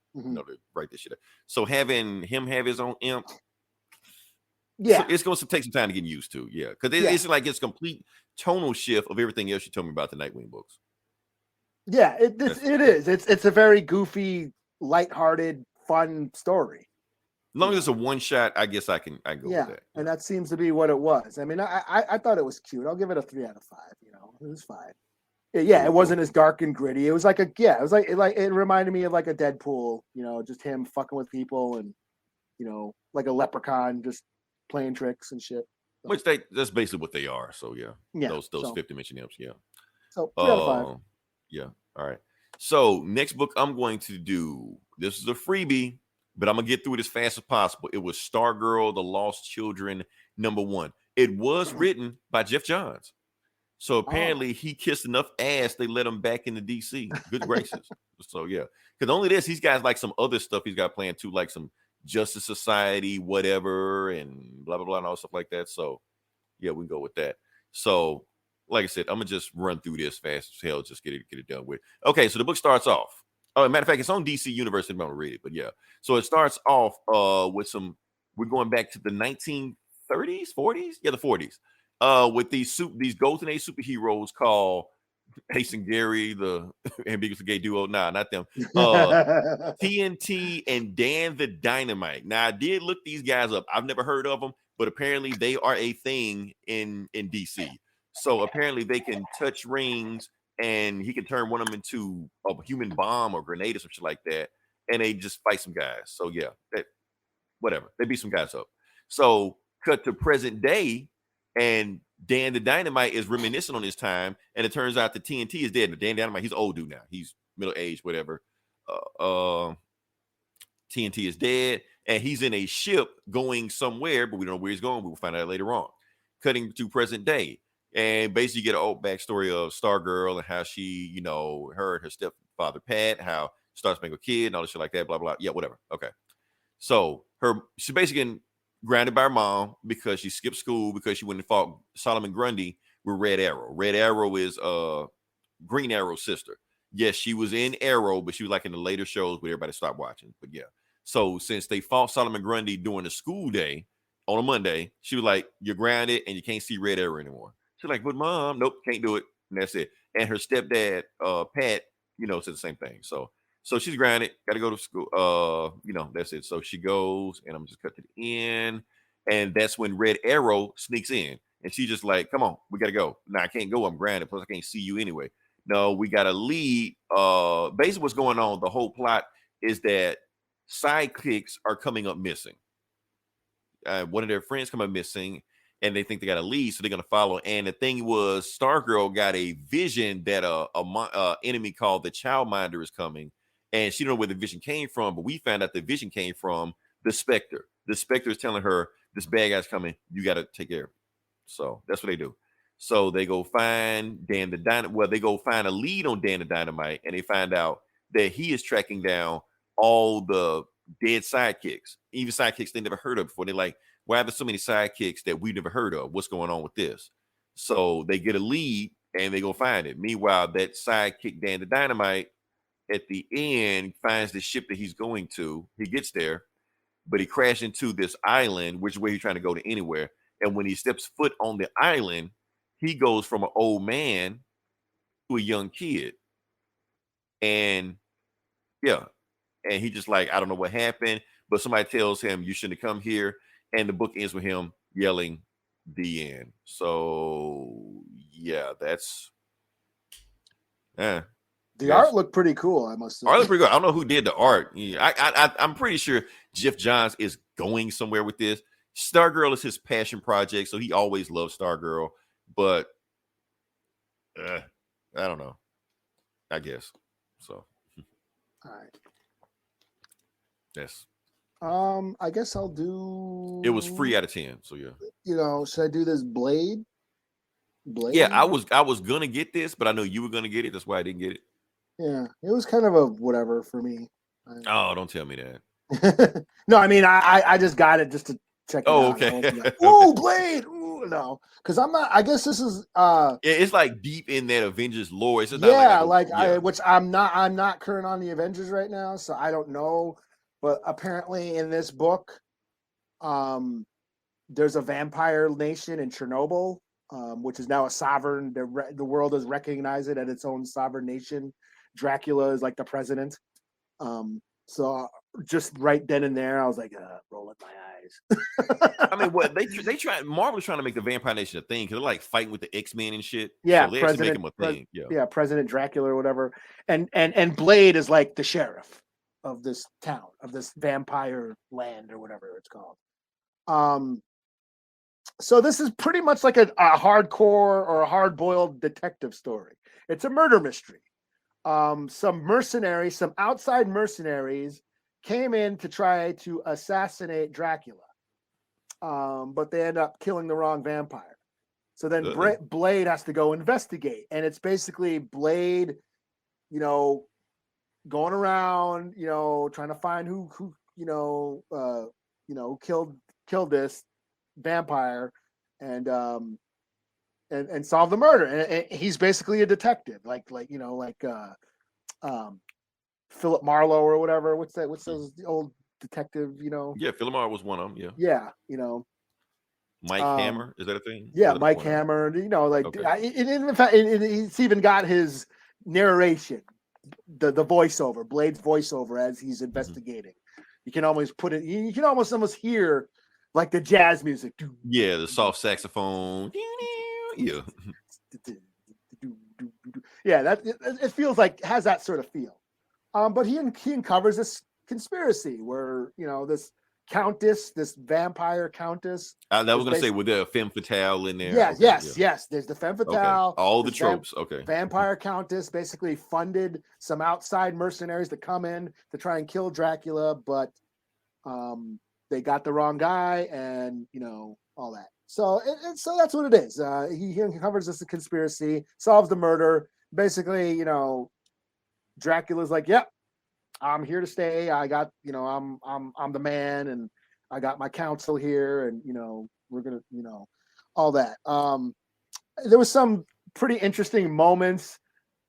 write this shit up. So having him have his own imp, so it's going to take some time to get used to, because it's like it's complete tonal shift of everything else you told me about the Nightwing books. Yeah, it is. It's a very goofy, lighthearted, fun story. As long as it's a one shot, I guess I go with that. And that seems to be what it was. I mean, I thought it was cute. I'll give it a 3 out of 5. It was fine. It wasn't as dark and gritty. It was like it reminded me of like a Deadpool. Just him fucking with people and like a leprechaun just playing tricks and shit. So. Which that's basically what they are. So those 5th dimension imps. So 3 out of 5. Yeah. All right. So next book I'm going to do. This is a freebie, but I'm gonna get through it as fast as possible. It was Stargirl: The Lost Children #1. It was written by Jeff Johns. So apparently he kissed enough ass they let him back into DC. Good gracious. So because only this, he's got like some other stuff he's got planned too, like some Justice Society, whatever, and blah blah blah, and all stuff like that. So we can go with that. So like I said, I'm gonna just run through this fast as hell, just get it done with. Okay, so the book starts off. Matter of fact, it's on DC Universe. I'm gonna read it, but so it starts off with we're going back to the 1930s, 40s, the 40s, with these Golden Age superheroes called Ace and Gary, the ambiguously gay duo. Nah, not them. TNT and Dan the Dynamite. Now I did look these guys up. I've never heard of them, but apparently they are a thing in DC. So apparently they can touch rings, and he can turn one of them into a human bomb or grenade or some shit like that, and they just fight some guys. So whatever, they beat some guys up. So cut to present day, And Dan the Dynamite is reminiscing on his time, and it turns out the TNT is dead. But Dan Dynamite, he's old dude now. He's middle aged, whatever. TNT is dead, and he's in a ship going somewhere, but we don't know where he's going. We'll find out later on. Cutting to present day, and basically you get an old backstory of STARGIRL and how she, you know, her and her stepfather Pat, how Star Spangled Kid and all this shit like that, blah blah. Yeah, whatever. Okay, so she's basically getting grounded by her mom because she skipped school because she went and fought Solomon Grundy with Red Arrow. Red Arrow is Green Arrow's sister. Yes, she was in Arrow, but she was like in the later shows where everybody stopped watching. But yeah. So since they fought Solomon Grundy during the school day on a Monday, she was like, "You're grounded and you can't see Red Arrow anymore." She's like, "But mom, nope, can't do it." And that's it. And her stepdad, Pat, you know, said the same thing. So she's grounded, got to go to school. You know, that's it. So she goes, and I'm just cut to the end. And that's when Red Arrow sneaks in. And she's just like, "Come on, we got to go." "No, I can't go. I'm grounded. Plus, I can't see you anyway." "No, we got to lead." Basically, what's going on, the whole plot is that sidekicks are coming up missing. One of their friends come up missing, and they think they got to lead, so they're going to follow. And the thing was, Stargirl got a vision that a enemy called the Childminder is coming, and she don't know where the vision came from, but we found out the vision came from the Spectre. The Spectre is telling her, "This bad guy's coming. You got to take care of him." So that's what they do. So they go find Dan the Dynamite. Well, they go find a lead on Dan the Dynamite, and they find out that he is tracking down all the dead sidekicks, even sidekicks they never heard of before. They're like, "Why are there so many sidekicks that we've never heard of? What's going on with this?" So they get a lead and they go find it. Meanwhile, that sidekick Dan the Dynamite at the end finds the ship that he's going to. He gets there, but he crashed into this island, which is where he's trying to go to anywhere. And when he steps foot on the island, he goes from an old man to a young kid. And yeah, and he just like, I don't know what happened, but somebody tells him you shouldn't have come here. And the book ends with him yelling the end. So yeah, that's the art looked pretty cool, I must say. Art looked pretty good. I don't know who did the art. Yeah, I'm pretty sure Jeff Johns is going somewhere with this. Stargirl is his passion project, so he always loved Stargirl, but I don't know. I guess so. All right. Yes. I guess I'll do. It was free out of 10, so yeah. You know, should I do this Blade? Yeah, I was gonna get this, but I know you were gonna get it. That's why I didn't get it. Yeah, it was kind of a whatever for me. Oh, don't tell me that. No, I mean I just got it just to check it out. Okay. Like, ooh, Blade. Ooh, no, because I'm not. I guess this is. It's like deep in that Avengers lore. It's just not which I'm not. I'm not current on the Avengers right now, so I don't know. But apparently, in this book, there's a vampire nation in Chernobyl, which is now a sovereign. The world has recognized it as its own sovereign nation. Dracula is like the president. So just right then and there, I was like, rolling my eyes. I mean, what they try? Marvel's trying to make the Vampire Nation a thing because they're like fighting with the X-Men and shit. Yeah, so they actually make him a thing. Yeah, President Dracula or whatever. And Blade is like the sheriff of this town, of this vampire land or whatever it's called. So this is pretty much like a hardcore or a hard-boiled detective story. It's a murder mystery. Some outside mercenaries came in to try to assassinate Dracula. But they end up killing the wrong vampire. So then Blade has to go investigate. And it's basically Blade, going around, trying to find who killed this vampire and solve the murder. And he's basically a detective, like Philip Marlowe or whatever. What's those old detective? Yeah, Philip Marlowe was one of them. Yeah. Mike Hammer, is that a thing? Yeah, Mike Hammer. Okay. In fact, it's even got his narration, the voiceover, Blade's voiceover as he's investigating. You can almost put it. You can almost hear like the jazz music. Yeah, the soft saxophone. Yeah. Yeah, that it feels like has that sort of feel. But he uncovers this conspiracy where this countess, this vampire countess. I was is going to say, basically- with the femme fatale in there. Yes, Okay, yes, yeah. yes. There's the femme Okay. fatale. All the this tropes. Okay. Vampire countess basically funded some outside mercenaries to come in to try and kill Dracula, but they got the wrong guy, and all that. So so that's what it is. He covers this conspiracy, solves the murder. Basically, Dracula's like, "Yep, I'm here to stay. I got, I'm the man, and I got my council here, and we're gonna, all that." There was some pretty interesting moments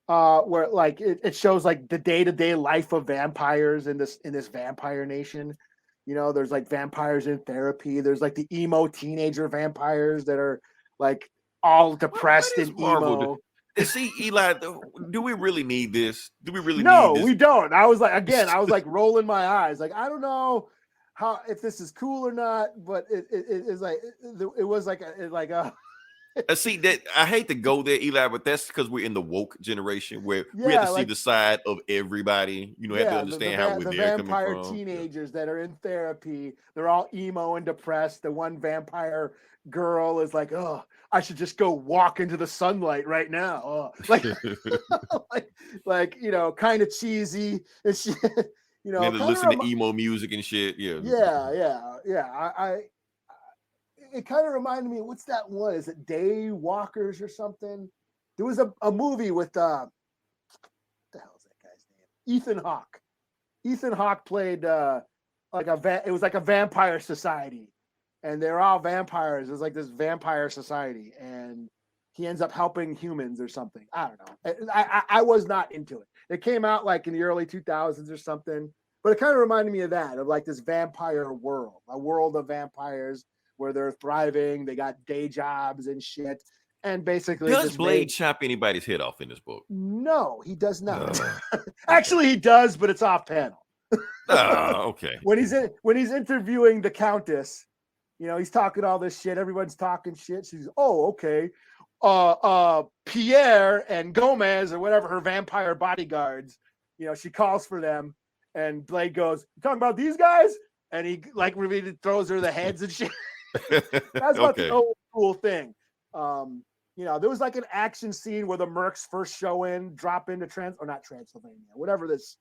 where like it shows like the day-to-day life of vampires in this vampire nation. There's like vampires in therapy. There's like the emo teenager vampires that are like all depressed What is and Marvel emo. See, Eli, do we really need this? Do we really No, need this? we don't. I was like rolling my eyes. Like, I don't know if this is cool or not, but it is like, it was like a See that I hate to go there, Eli, but that's because we're in the woke generation where we Yeah, have to see like- the side of everybody. Have to understand how the they're coming vampire from. teenagers that are in therapy. They're all emo and depressed. The one vampire girl is like, "Oh, I should just go walk into the sunlight right now." Oh. Like kind of cheesy. And she, Yeah, to listen to emo music and shit. Yeah. I it kind of reminded me, what's that one? Is it Day Walkers or something? There was a movie with what the hell is that guy's name? Ethan Hawke. Ethan Hawke played it was like a vampire society, and they're all vampires. It's like this vampire society, and he ends up helping humans or something. I don't know. I was not into it. It came out like in the early 2000s or something, but it kind of reminded me of that, of like this vampire world, a world of vampires where they're thriving. They got day jobs and shit. And basically, does Blade chop anybody's head off in this book? No, he does not. Actually, he does, but it's off panel. Okay. When he's interviewing the Countess, he's talking all this shit. Everyone's talking shit. She's, "Oh, okay. Pierre and Gomez or whatever, her vampire bodyguards, she calls for them, and Blade goes, "You talking about these guys?" And he like really throws her the heads and shit. That's about the old school thing. There was like an action scene where the Mercs first drop into not Transylvania, whatever this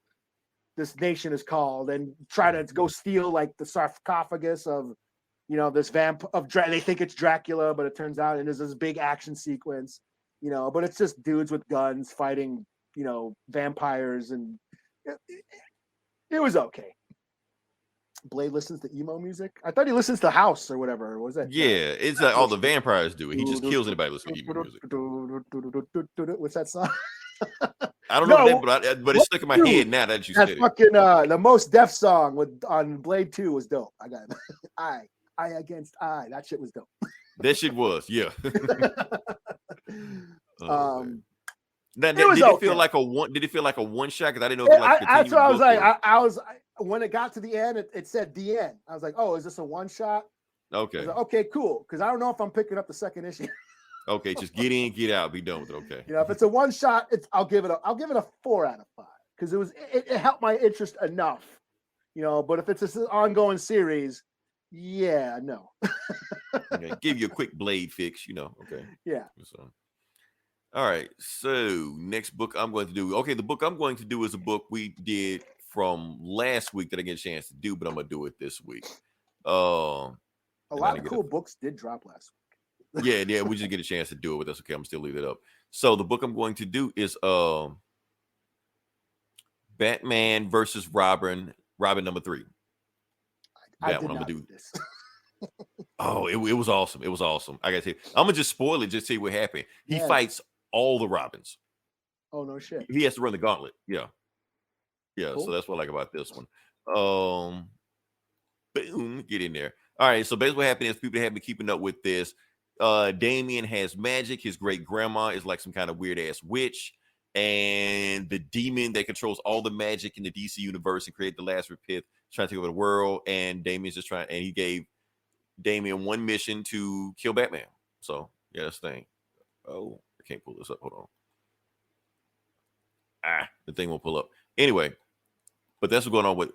nation is called, and try to go steal like the sarcophagus of this they think it's Dracula, but it turns out it is this big action sequence, but it's just dudes with guns fighting, vampires, and it was okay. Blade listens to emo music. I thought he listens to house or whatever. What was that? Yeah, it's like all the vampires do it. He just kills anybody listening to emo music. What's that song? I don't know that, but it's stuck in my head now that you said it. Fucking the Most Def song on Blade 2 was dope. I got it. I against I. That shit was dope. That shit was, yeah. Did it feel like a one? Did it feel like a one shot? Because I didn't know. That's what I was like. I was when it got to the end, it said the end. I was like, "Oh, is this a one shot?" Okay. Like, okay, cool. Because I don't know if I'm picking up the second issue. Okay, just get in, get out, be done with it. Okay. If it's a one shot, I'll give it a 4 out of 5 because it helped my interest enough. But if it's an ongoing series, yeah, no. Okay, give you a quick Blade fix. Okay. Yeah. So. All right, so next book I'm going to do. Okay, the book I'm going to do is a book we did from last week that I get a chance to do, but I'm going to do it this week. A lot of cool books did drop last week. Yeah, we just get a chance to do it, but that's okay. I'm still leave it up. So the book I'm going to do is Batman versus Robin number 3. I did not do this. Oh, it was awesome. It was awesome. I gotta tell you, I'm gonna just spoil it, just tell you what happened. He fights all the Robins. Oh, no shit. He has to run the gauntlet. Yeah. Cool. So that's what I like about this one. Boom, get in there. All right. So basically what happened is people have been keeping up with this. Damian has magic. His great grandma is like some kind of weird ass witch. And the demon that controls all the magic in the DC universe and create the last Pith trying to take over the world. And Damian's just trying, and he gave Damian one mission to kill Batman. So yeah, that's the thing. Oh, I can't pull this up. Hold on. The thing won't pull up. Anyway, But that's what's going on with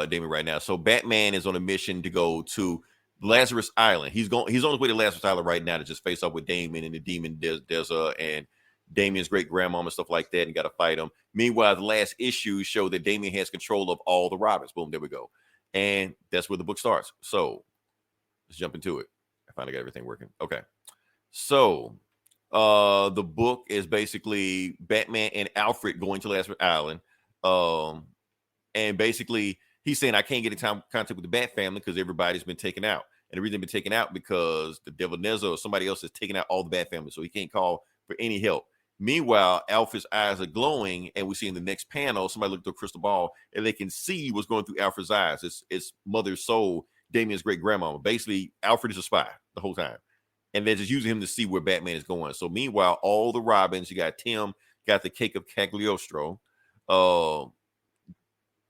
Damien right now. So Batman is on a mission to go to Lazarus Island. He's on his way to Lazarus Island right now to just face off with Damien and the demon and Damien's great grandmom and stuff like that, and got to fight him. Meanwhile, the last issue show that Damien has control of all the Robins. Boom, there we go. And that's where the book starts. So let's jump into it. I finally got everything working. Okay. So the book is basically Batman and Alfred going to Lazarus Island. And basically he's saying, I can't get in contact with the Bat family because everybody's been taken out. And the reason they've been taken out because the Devil Nezza or somebody else has taken out all the Bat family. So he can't call for any help. Meanwhile, Alfred's eyes are glowing, and we see in the next panel, somebody looked through a crystal ball, and they can see what's going through Alfred's eyes. It's Mother's soul, Damien's great grandmama. Basically, Alfred is a spy the whole time, and they're just using him to see where Batman is going. So meanwhile, all the Robins, you got Tim, got the cake of Cagliostro.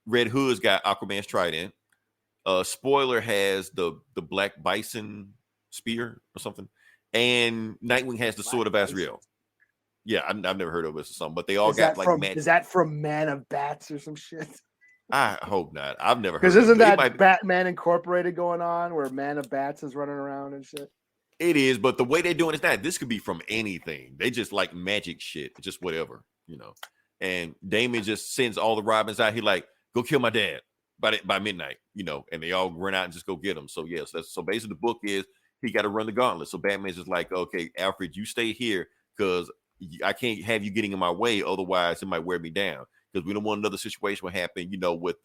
Red Hood's got Aquaman's trident. Spoiler has the Black Bison spear or something, and Nightwing has the sword of Azrael. Yeah, I've never heard of this or something, but they all got like magic. Is that from Man of Bats or some shit? I hope not. I've never heard. Because isn't that Batman Incorporated going on where Man of Bats is running around and shit? It is, but the way they're doing it now, this could be from anything. They just like magic shit, just whatever, you know. And Damien just sends all the Robins out. He like, go kill my dad by midnight, you know. And they all run out and just go get him. So yes, so basically the book is he got to run the gauntlet. So Batman's just like, okay, Alfred, you stay here because I can't have you getting in my way, otherwise it might wear me down. Because we don't want another situation will happen, you know, with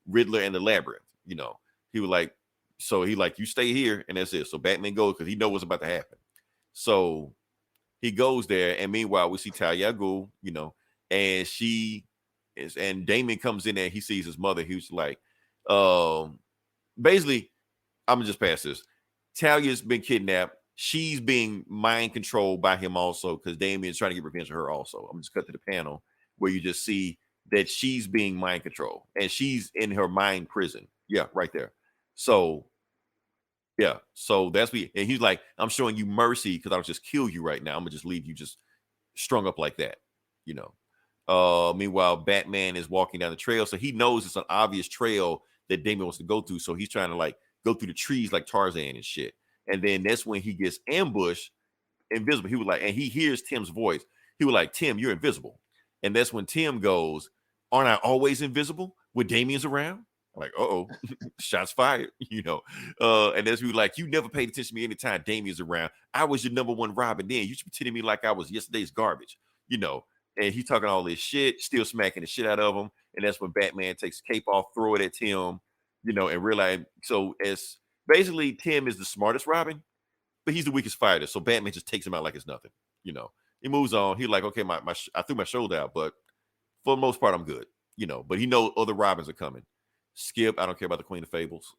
Riddler and the Labyrinth. You know, he was like, so he like, you stay here, and that's it. So Batman goes because he knows what's about to happen. So he goes there, and meanwhile we see Talia al Ghul, you know, and and Damien comes in there. He sees his mother. He was like, basically, I'm gonna just pass this. Talia's been kidnapped. She's being mind controlled by him also because Damien's trying to get revenge on her also. I'm just cut to the panel where you just see that she's being mind controlled and she's in her mind prison. Yeah, right there. So, yeah. So that's me. And he's like, I'm showing you mercy because I'll just kill you right now. I'm going to just leave you just strung up like that, you know. Meanwhile, Batman is walking down the trail. So he knows it's an obvious trail that Damien wants to go through. So he's trying to like go through the trees like Tarzan and shit. And then that's when he gets ambushed, invisible. He was like, and he hears Tim's voice. He was like, Tim, you're invisible. And that's when Tim goes, aren't I always invisible when Damien's around? I'm like, uh-oh, shots fired, you know. And that's when like, you never paid attention to me anytime Damien's around. I was your number one Robin then. You should be treating me like I was yesterday's garbage, you know. And he's talking all this shit, still smacking the shit out of him. And that's when Batman takes the cape off, throw it at Tim, you know, and realize, so as basically, Tim is the smartest Robin, but he's the weakest fighter. So Batman just takes him out like it's nothing. You know, he moves on. He's like, okay, I threw my shoulder out, but for the most part, I'm good. You know, but he knows other Robins are coming. Skip, I don't care about the Queen of Fables.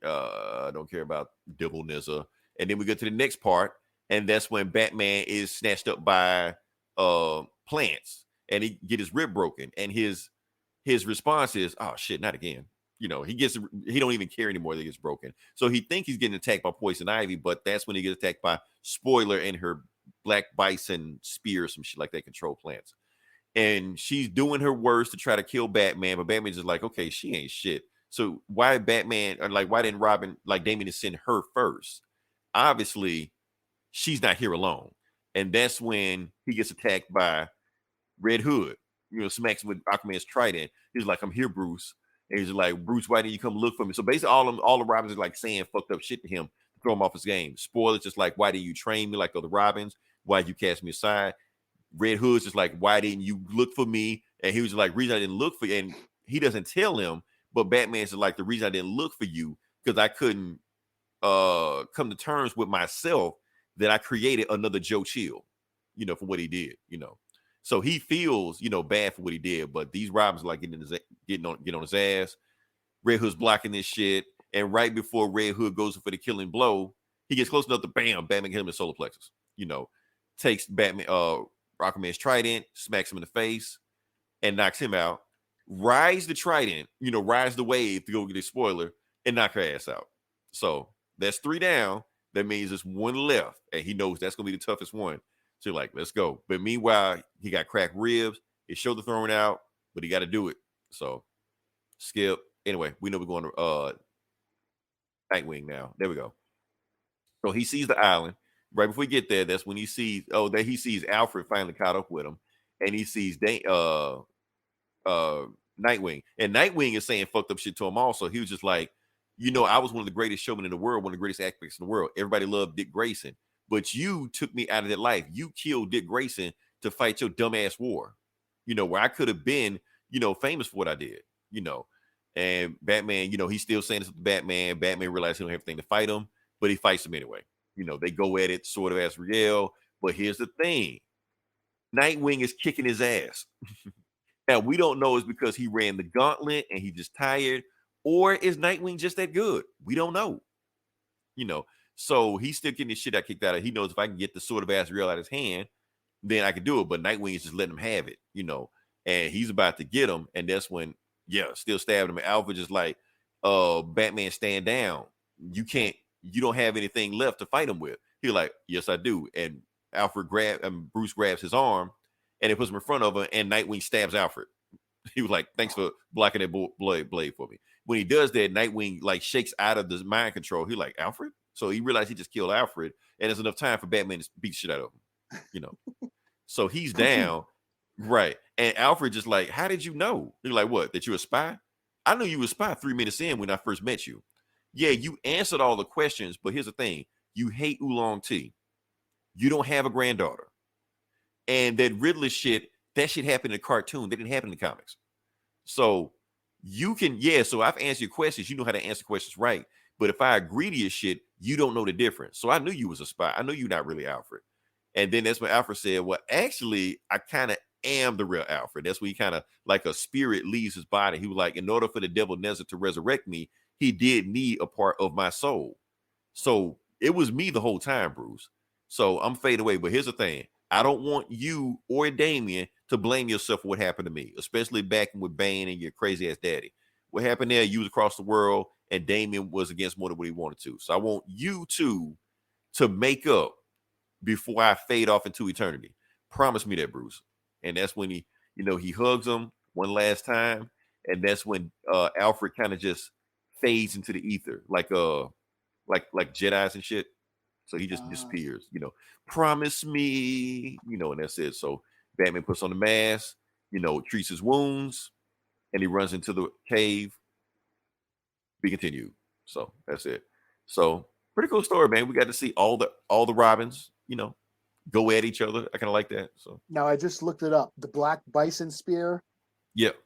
I don't care about Devil Nezza. And then we get to the next part, and that's when Batman is snatched up by plants, and he get his rib broken, and his response is, oh shit, not again. You know, he don't even care anymore that he gets broken. So he thinks he's getting attacked by Poison Ivy, but that's when he gets attacked by Spoiler and her Black Bison spear, some shit like that, control plants. And she's doing her worst to try to kill Batman, but Batman's just like, okay, she ain't shit. So why Batman, or like, why didn't Robin, like Damien, send her first? Obviously, she's not here alone. And that's when he gets attacked by Red Hood, you know, smacks with Aquaman's trident. He's like, I'm here, Bruce. And he's like, Bruce, why didn't you come look for me? So basically, all the Robins are like saying fucked up shit to him to throw him off his game. Spoiler's just like, why didn't you train me like other Robins? Why did you cast me aside? Red Hood's just like, why didn't you look for me? And he was like, reason I didn't look for you. And he doesn't tell him, but Batman's like, the reason I didn't look for you because I couldn't come to terms with myself that I created another Joe Chill, you know, for what he did, you know. So he feels, you know, bad for what he did, but these Robins are like getting on his ass. Red Hood's blocking this shit, and right before Red Hood goes for the killing blow, he gets close enough to bam, Batman hit him in the solar plexus. You know, takes Batman, Aquaman's trident, smacks him in the face, and knocks him out. Rides the trident, you know, rides the wave to go get a spoiler and knock her ass out. So that's 3 down. That means there's 1 left, and he knows that's gonna be the toughest one. So you're like, let's go. But meanwhile, he got cracked ribs, his shoulder thrown out, but he got to do it. So Skip. Anyway, we know we're going to Nightwing now. There we go. So he sees the island. Right before we get there, that's when he sees he sees Alfred finally caught up with him, and he sees Nightwing. And Nightwing is saying fucked up shit to him also. He was just like, I was one of the greatest showmen in the world, one of the greatest actors in the world. Everybody loved Dick Grayson, but you took me out of that life. You killed Dick Grayson to fight your dumbass war, where I could have been, famous for what I did, And Batman, he's still saying this to Batman. Batman realizes he don't have anything to fight him, but he fights him anyway. They go at it sort of as real. But here's the thing. Nightwing is kicking his ass. Now, we don't know is because he ran the gauntlet and he just tired, or is Nightwing just that good? We don't know. So he's still getting his shit out kicked out of. He knows if I can get the sword of Azrael out of his hand, then I can do it. But Nightwing is just letting him have it, and he's about to get him. And that's when, still stabbing him. And Alfred just like, Batman, stand down. You don't have anything left to fight him with. He's like, yes, I do. And Bruce grabs his arm and it puts him in front of him, and Nightwing stabs Alfred. He was like, thanks for blocking that blade for me. When he does that, Nightwing like shakes out of the mind control. He's like, Alfred? So he realized he just killed Alfred, and there's enough time for Batman to beat the shit out of him. So he's down. Right. And Alfred just like, how did you know? He's like, what? That you're a spy? I knew you were a spy 3 minutes in when I first met you. Yeah, you answered all the questions, but here's the thing. You hate Oolong Tea. You don't have a granddaughter. And that Riddler shit, that shit happened in a cartoon. That didn't happen in the comics. So you can, so I've answered your questions. You know how to answer questions right. But if I agree to your shit, you don't know the difference. So I knew you was a spy. I knew you're not really Alfred. And then that's when Alfred said, well, actually, I kind of am the real Alfred. That's when he kind of like a spirit leaves his body. He was like, in order for the devil Nezza to resurrect me, he did need a part of my soul. So it was me the whole time, Bruce. So I'm fade away. But here's the thing. I don't want you or Damian to blame yourself for what happened to me, especially back with Bane and your crazy ass daddy. What happened there, you was across the world, and Damian was against more than what he wanted to. So I want you two to make up before I fade off into eternity. Promise me that, Bruce. And that's when he hugs him one last time. And that's when Alfred kind of just fades into the ether, like Jedis and shit. So he just disappears, promise me, and that's it. So Batman puts on the mask, treats his wounds, and he runs into the cave. Be continued. So that's it. So pretty cool story, man. We got to see all the Robins, go at each other. I kind of like that. So now I just looked it up. The Black Bison spear,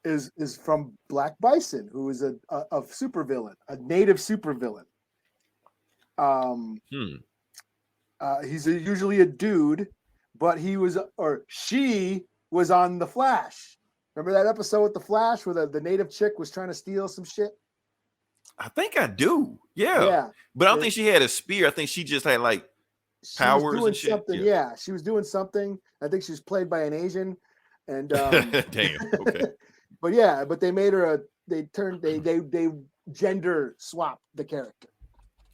is from Black Bison, who is a supervillain, a native supervillain. He's usually a dude, but she was on The Flash. Remember that episode with The Flash where the native chick was trying to steal some shit? I think I do. Yeah. But I don't think she had a spear. I think she just had like powers and shit. She was doing something. I think she was played by an Asian. And damn. Okay. but they made her they gender swapped the character.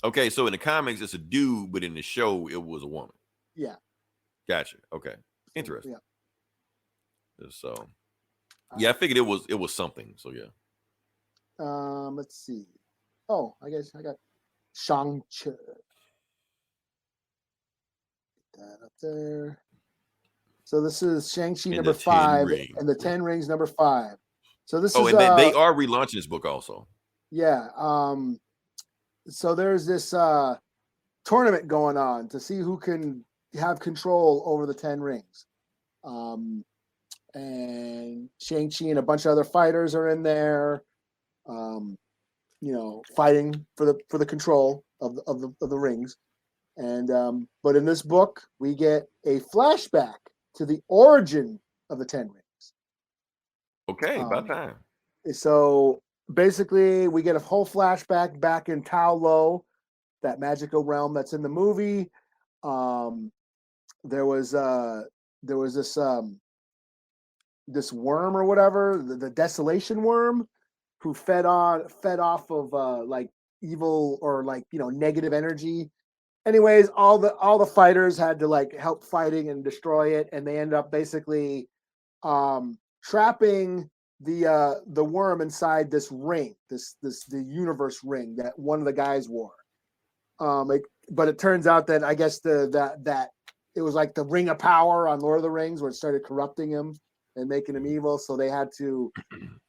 Okay, so in the comics it's a dude, but in the show it was a woman. Yeah. Gotcha. Okay. Interesting. Yeah. So I figured it was something. So yeah. Let's see. Oh, I guess I got Shang-Chi. Get that up there. So this is Shang-Chi number 5 and the 10 Rings number 5. So this is and they are relaunching this book also. Yeah. So there's this tournament going on to see who can have control over the 10 rings. And Shang-Chi and a bunch of other fighters are in there, fighting for the control of the rings. And but in this book, we get a flashback to the origin of the 10 rings. Okay, about time. So basically, we get a whole flashback back in Tao Lo, that magical realm that's in the movie. There was this worm or whatever, the desolation worm, who fed off of like evil or like negative energy. Anyways, all the fighters had to like help fighting and destroy it, and they end up basically trapping the worm inside this ring, the universe ring that one of the guys wore. But it turns out that I guess that it was like the ring of power on Lord of the Rings, where it started corrupting him and making him evil. So they had to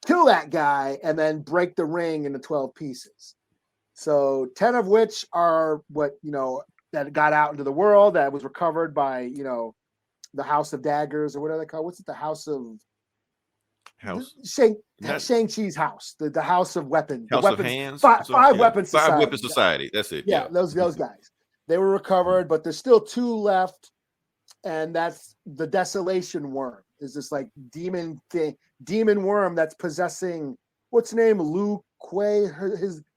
kill that guy and then break the ring into 12 pieces. So 10 of which are what, that got out into the world, that was recovered by, the House of Daggers, or whatever they call it. What's it? The House of Shang-Chi's house, the House of Weapons. House the of weapons, Hands? Five Weapons Society. Five Weapons Society. That's it. Yeah, those guys. They were recovered, but there's still 2 left. And that's the Desolation Worm. Is this like demon worm that's possessing, what's her name? Lu Kuei,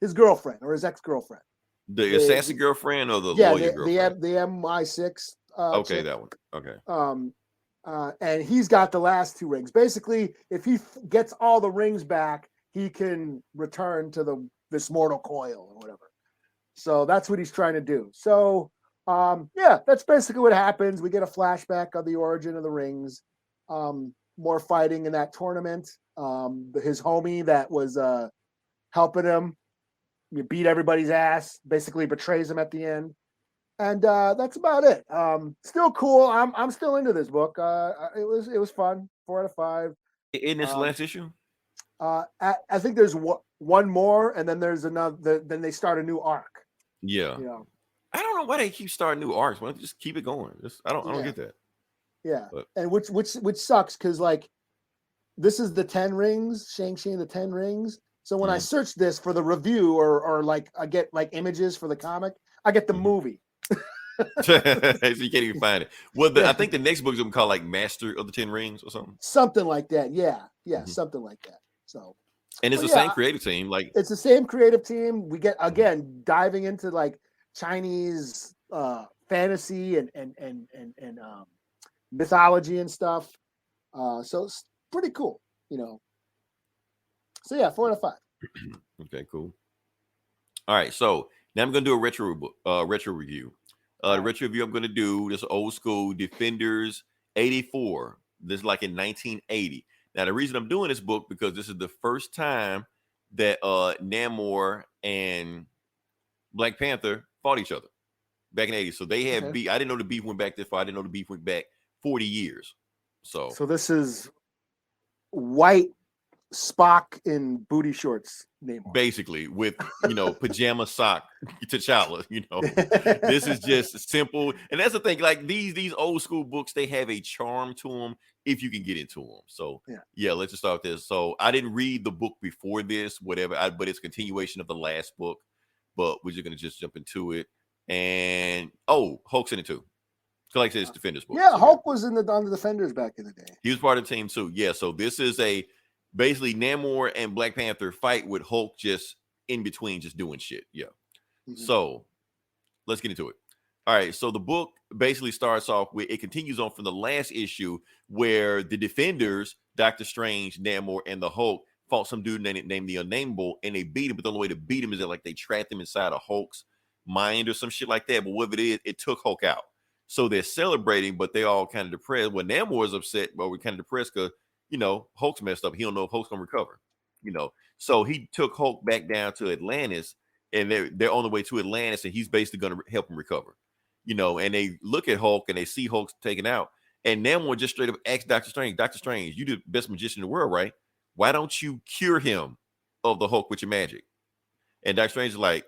his girlfriend or his ex-girlfriend. The assassin girlfriend or the lawyer girlfriend? The MI6. Okay, chick. that one. Okay. And he's got the last 2 rings. Basically, if he gets all the rings back, he can return to this mortal coil or whatever. So that's what he's trying to do. So, that's basically what happens. We get a flashback of the origin of the rings. More fighting in that tournament. His homie that was helping him beat everybody's ass, basically betrays him at the end. And that's about it. Still cool. I'm still into this book. It was fun. 4 out of 5. In this last issue? I think there's one more, and then there's another. Then they start a new arc. Yeah. I don't know why they keep starting new arcs. Why don't they just keep it going? I don't get that. Yeah, but, and which sucks, because like this is the 10 rings, Shang-Chi and the 10 rings. So when I search this for the review or like I get like images for the comic, I get the movie. So you can't even find it. Well, I think the next book is gonna be called like Master of the 10 Rings or something. Something like that. Yeah, something like that. So, and it's the same creative team. Like it's the same creative team. We get again diving into like Chinese fantasy and mythology and stuff. So it's pretty cool, So yeah, 4 out of 5. Okay, cool. All right, so now I'm gonna do a retro review. The retro review I'm gonna do this old school Defenders 84. This is like in 1980. Now the reason I'm doing this book because this is the first time that Namor and Black Panther fought each other back in the 80s. So they had beef. I didn't know the beef went back this far. I didn't know the beef went back 40 years. So this is white Spock in booty shorts, Namor. Basically, with pajama sock T'Challa. This is just simple, and that's the thing. Like these old school books, they have a charm to them if you can get into them. So yeah, let's just start this. So I didn't read the book before this, whatever, but it's a continuation of the last book. But we're just gonna just jump into it. And Hulk's in it too. So like I said, it's Defenders book. Yeah, so, Hulk was on the Defenders back in the day. He was part of the team too. Yeah, so this is basically Namor and Black Panther fight with Hulk just in between, just doing shit. Yeah. So let's get into it. All right. So the book basically starts off with, it continues on from the last issue where the Defenders, Doctor Strange, Namor, and the Hulk fought some dude named the Unnameable, and they beat him. But the only way to beat him is that like they trapped him inside of Hulk's mind or some shit like that. But whatever it is, it took Hulk out. So they're celebrating, but they're all kind of depressed. Well, Namor is upset, but we're kind of depressed because Hulk's messed up. He don't know if Hulk's gonna recover. So he took Hulk back down to Atlantis, and they're on the way to Atlantis, and he's basically gonna help him recover. And they look at Hulk and they see Hulk taken out, and Namor just straight up asks Doctor Strange, you the best magician in the world, right? Why don't you cure him of the Hulk with your magic? And Doctor Strange is like,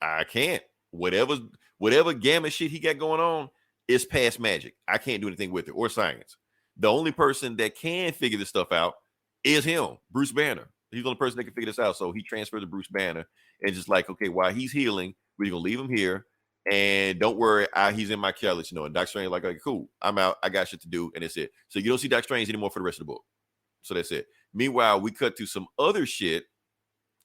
I can't. Whatever gamma shit he got going on is past magic. I can't do anything with it or science. The only person that can figure this stuff out is him, Bruce Banner. He's the only person that can figure this out. So he transferred to Bruce Banner and just like, okay, while he's healing, we're gonna leave him here. And don't worry, he's in my care, let you know. And Doctor Strange like, cool, I'm out. I got shit to do, and that's it. So you don't see Doctor Strange anymore for the rest of the book. So that's it. Meanwhile, we cut to some other shit,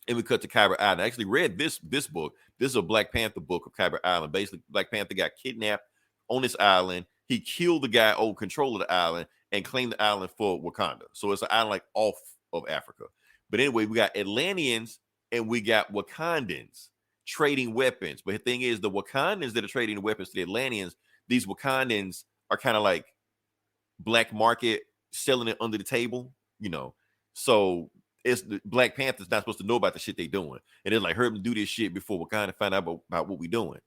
and we cut to Kyber Island. I actually read this book. This is a Black Panther book of Kyber Island. Basically, Black Panther got kidnapped on this island. He killed the guy over control of the island and claimed the island for Wakanda. So it's an island like off of Africa. But anyway, we got Atlanteans and we got Wakandans trading weapons. But the thing is, the Wakandans that are trading the weapons to the Atlanteans, these Wakandans are kind of like black market selling it under the table. So it's the Black Panther's not supposed to know about the shit they doing. And it's like, heard them do this shit before we kind of find out about what we doing.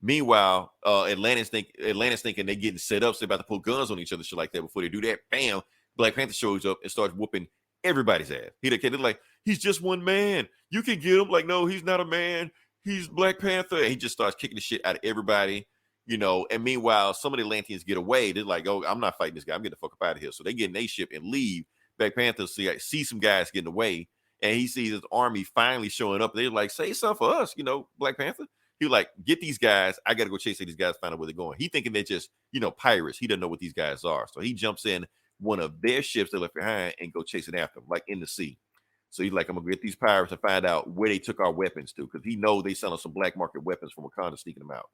Meanwhile, Atlantis thinking they getting set up, so they're about to pull guns on each other, shit like that. Before they do that, bam, Black Panther shows up and starts whooping everybody's ass. They're like, he's just one man. You can get him. Like, no, he's not a man. He's Black Panther. And he just starts kicking the shit out of everybody, And meanwhile, some of the Atlanteans get away. They're like, oh, I'm not fighting this guy. I'm getting the fuck up out of here. So they get in their ship and leave. Black Panther see some guys getting away, and he sees his army finally showing up. They're like, say something for us, Black Panther. He like, get these guys. I got to go chase these guys, find out where they're going. He thinking they're just, pirates. He doesn't know what these guys are. So he jumps in one of their ships they left behind and go chasing after them, like in the sea. So he's like, I'm going to get these pirates and find out where they took our weapons to, because he knows they selling some black market weapons from Wakanda, sneaking them out.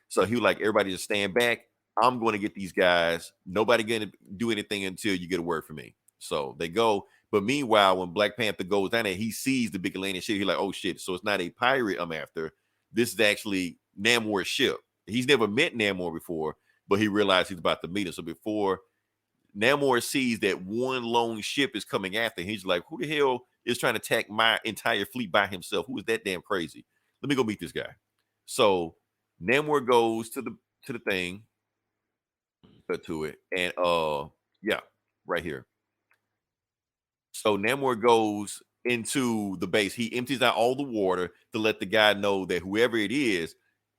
So he was like, everybody just stand back. I'm going to get these guys. Nobody going to do anything until you get a word from me. So they go. But meanwhile, when Black Panther goes down there, he sees the big Atlantean ship. He's like, oh, shit. So it's not a pirate I'm after. This is actually Namor's ship. He's never met Namor before, but he realized he's about to meet him. So before Namor sees that one lone ship is coming after him, he's like, who the hell is trying to attack my entire fleet by himself? Who is that damn crazy? Let me go meet this guy. So Namor goes to the thing, to it, and yeah, right here. So Namor goes into the base. He empties out all the water to let the guy know that whoever it is,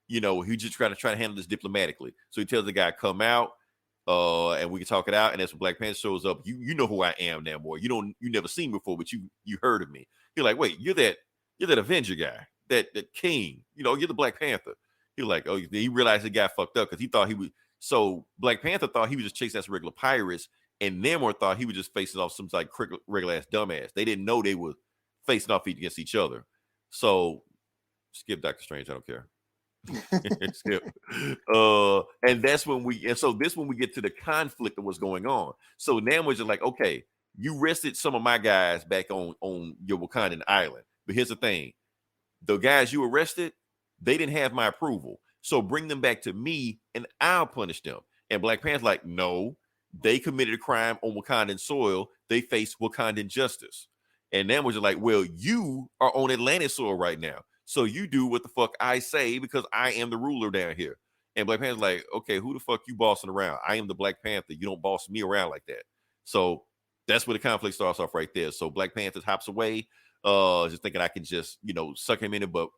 he just try to handle this diplomatically. So he tells the guy, come out, and we can talk it out. And that's when Black Panther shows up. You know who I am, Namor. You never seen me before, but you heard of me. You're like, wait, you're that Avenger guy, that king. You're the Black Panther. He's like, oh, he realized the guy fucked up because he thought he was. So Black Panther thought he was just chasing some regular pirates, and Namor thought he was just facing off some like regular ass dumbass. They didn't know they were facing off against each other. So skip Doctor Strange. I don't care. Skip. And that's when we get to the conflict of what's going on. So Namor's just like, okay, you arrested some of my guys back on your Wakandan island, but here's the thing: the guys you arrested, they didn't have my approval. So bring them back to me, and I'll punish them. And Black Panther's like, no, they committed a crime on Wakandan soil. They face Wakandan justice. And Namor's just like, well, you are on Atlantis soil right now. So you do what the fuck I say because I am the ruler down here. And Black Panther's like, okay, who the fuck you bossing around? I am the Black Panther. You don't boss me around like that. So that's where the conflict starts off right there. So Black Panther hops away, just thinking I can just, suck him in it. But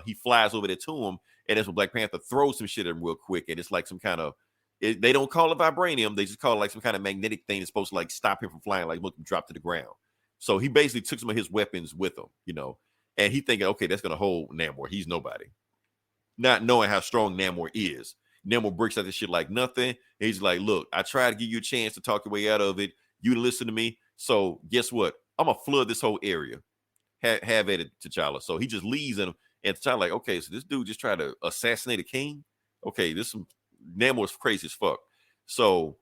he flies over there to him. And that's when Black Panther throws some shit at him real quick. And it's like some kind of, they don't call it vibranium. They just call it like some kind of magnetic thing that's supposed to like stop him from flying, like make him drop to the ground. So he basically took some of his weapons with him, and he thinking, okay, that's going to hold Namor. He's nobody. Not knowing how strong Namor is. Namor breaks out this shit like nothing. And he's like, look, I tried to give you a chance to talk your way out of it. You listen to me. So guess what? I'm going to flood this whole area. Have at it, T'Challa. So he just leaves him. And T'Challa like, okay, so this dude just tried to assassinate a king? Okay, Namor's crazy as fuck. So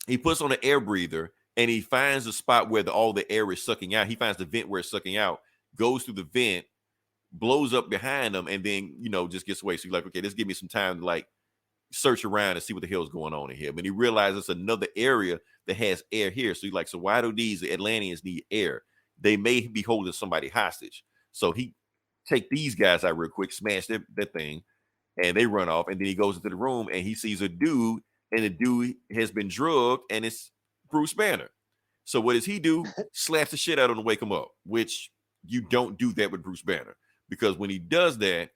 he puts on an air breather and he finds the spot where all the air is sucking out. He finds the vent where it's sucking out, goes through the vent, blows up behind him, and then, just gets away. So he's like, okay, this give me some time to like search around and see what the hell's going on in here. But he realizes another area that has air here. So he's like, so why do these Atlanteans need air? They may be holding somebody hostage. So he take these guys out real quick, smash that thing, and they run off. And then he goes into the room and he sees a dude, and the dude has been drugged, and it's Bruce Banner. So what does he do? Slaps the shit out of him to wake him up, which you don't do that with Bruce Banner, because when he does that,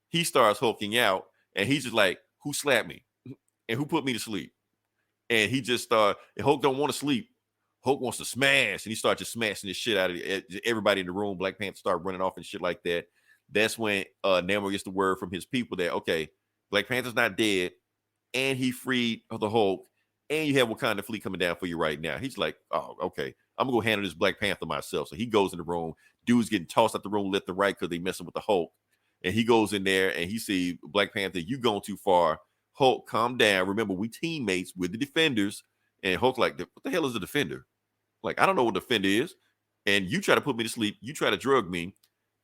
he starts hulking out, and he's just like, who slapped me? And who put me to sleep? And he just started, Hulk don't want to sleep. Hulk wants to smash, and he starts just smashing the shit out of everybody in the room. Black Panther start running off and shit like that. That's when Namor gets the word from his people that, okay, Black Panther's not dead, and he freed the Hulk, and you have Wakanda fleet coming down for you right now. He's like, oh, okay, I'm going to go handle this Black Panther myself. So he goes in the room. Dude's getting tossed out the room left and right because they messing with the Hulk. And he goes in there, and he sees Black Panther, you going too far. Hulk, calm down. Remember, we teammates with the Defenders. And Hulk like, what the hell is a Defender? Like, I don't know what Defender is. And you try to put me to sleep. You try to drug me.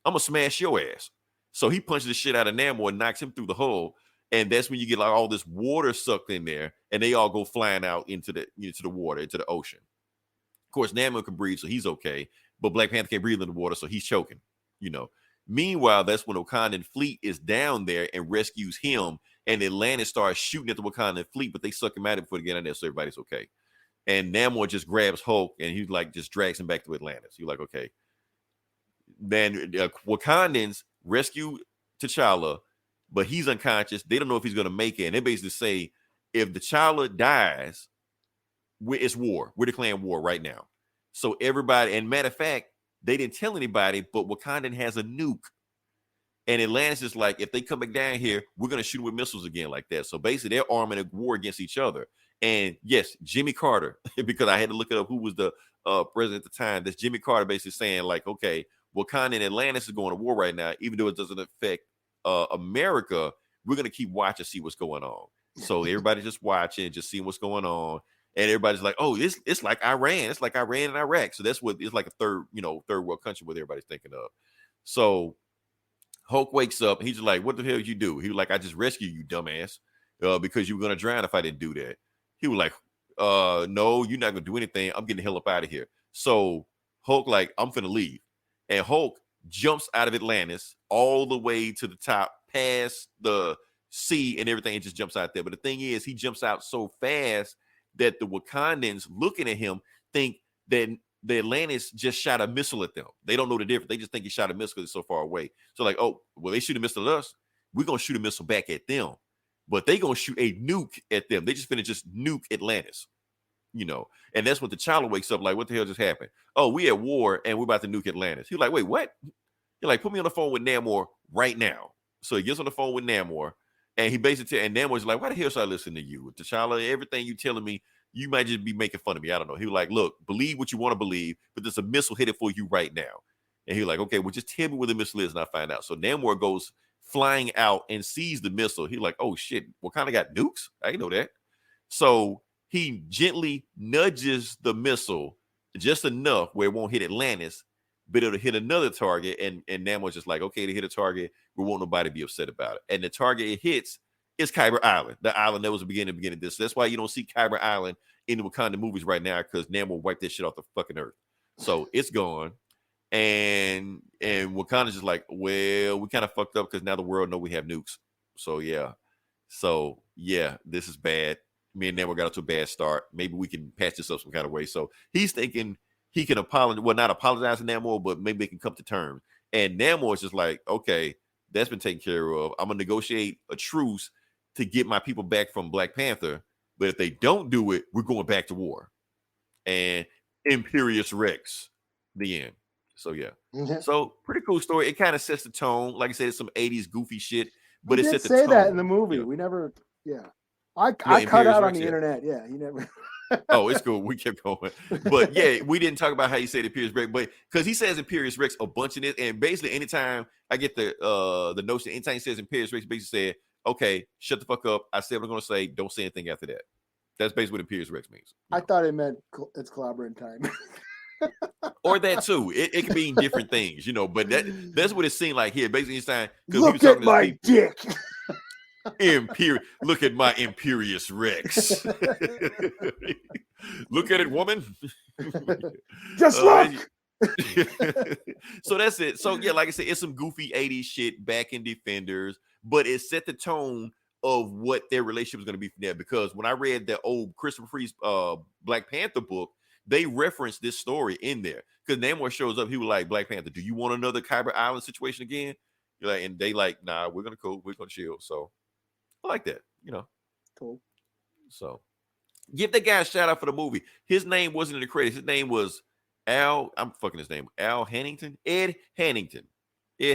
I'm going to smash your ass. So he punches the shit out of Namor and knocks him through the hole. And that's when you get like all this water sucked in there, and they all go flying out into the water, into the ocean. Of course, Namor can breathe, so he's okay. But Black Panther can't breathe in the water, so he's choking. Meanwhile, that's when Wakandan fleet is down there and rescues him, and Atlantis starts shooting at the Wakandan fleet, but they suck him out before they get in there, so everybody's okay. And Namor just grabs Hulk, and he's like, just drags him back to Atlantis. You're like, okay. Then Wakandans rescue T'Challa, but he's unconscious. They don't know if he's going to make it. And they basically say, if T'Challa dies, it's war. We're declaring war right now. So everybody, and matter of fact, they didn't tell anybody, but Wakandan has a nuke. And Atlantis is like, if they come back down here, we're going to shoot them with missiles again like that. So basically, they're arming a war against each other. And yes, Jimmy Carter, because I had to look it up who was the president at the time. That's Jimmy Carter basically saying, like, okay, Wakanda and Atlantis is going to war right now, even though it doesn't affect America. We're going to keep watching, see what's going on. So everybody's just watching, just seeing what's going on. And everybody's like, oh, it's like Iran. It's like Iran and Iraq. So that's what it's like, a third world country, what everybody's thinking of. So Hulk wakes up. He's like, what the hell did you do? He was like, I just rescued you, dumbass, because you were going to drown if I didn't do that. He was like, no, you're not going to do anything. I'm getting the hell up out of here. So Hulk like, I'm finna leave. And Hulk jumps out of Atlantis all the way to the top, past the sea and everything, and just jumps out there. But the thing is, he jumps out so fast that the Wakandans looking at him think that the Atlantis just shot a missile at them. They don't know the difference. They just think he shot a missile because it's so far away. So like, oh, well, they shoot a missile at us. We're going to shoot a missile back at them. But they going to shoot a nuke at them. They just finna just nuke Atlantis. And that's what T'Challa wakes up like, what the hell just happened? Oh, we at war and we're about to nuke Atlantis. He's like, wait, what? You're like, put me on the phone with Namor right now. So he gets on the phone with Namor, and he basically, and Namor's like, why the hell should I listen to you? T'Challa, everything you telling me, you might just be making fun of me. I don't know. He was like, look, believe what you want to believe, but there's a missile headed for you right now. And he was like, okay, well, just tell me where the missile is and I'll find out. So Namor goes flying out and sees the missile. He's like, oh shit, what kind of got nukes? I didn't know that. So he gently nudges the missile just enough where it won't hit Atlantis, but it'll hit another target. And Namor's just like, okay, to hit a target, we won't nobody be upset about it. And the target it hits is Kyber Island, the island that was the beginning of this. That's why you don't see Kyber Island in the Wakanda movies right now, because Namor wiped that shit off the fucking earth. So it's gone. And Wakanda's just like, well, we kind of fucked up because now the world know we have nukes. So yeah. This is bad. Me and Namor got off to a bad start. Maybe we can patch this up some kind of way. So he's thinking he can apologize. Well, not apologize to Namor, but maybe they can come to terms. And Namor is just like, okay, that's been taken care of. I'm gonna negotiate a truce to get my people back from Black Panther. But if they don't do it, we're going back to war. And Imperious Rex, the end. So yeah. Mm-hmm. So pretty cool story. It kind of sets the tone. Like I said, it's some 80s goofy shit. But it sets the tone. Say that in the movie. We never, I cut out on the internet. Yeah, you never. Oh, it's cool. We kept going. But yeah, we didn't talk about how you said Imperious Rex, but because he says Imperious Rex a bunch in it. And basically, anytime I get the notion, anytime he says Imperious Rex, basically said, okay, shut the fuck up. I said what I'm going to say. Don't say anything after that. That's basically what Imperious Rex means. I thought it meant it's clobbering time. Or that too. It can mean different things, but that's what it seemed like here. Basically, he's saying, look at my dick. Look at my Imperious Rex. Look at it, woman. Just look. So that's it. So yeah, like I said, it's some goofy 80s shit back in Defenders, but it set the tone of what their relationship was going to be from there. Because when I read the old Christopher Free's Black Panther book, they referenced this story in there. Because Namor shows up, he was like, Black Panther, do you want another Kyber Island situation again? You're like, and they like, nah, we're gonna cool, we're gonna chill. So I like that, Cool. So give that guy a shout out for the movie. His name wasn't in the credits. His name was Al. I'm fucking his name. Al Hannington. Ed Hannigan. I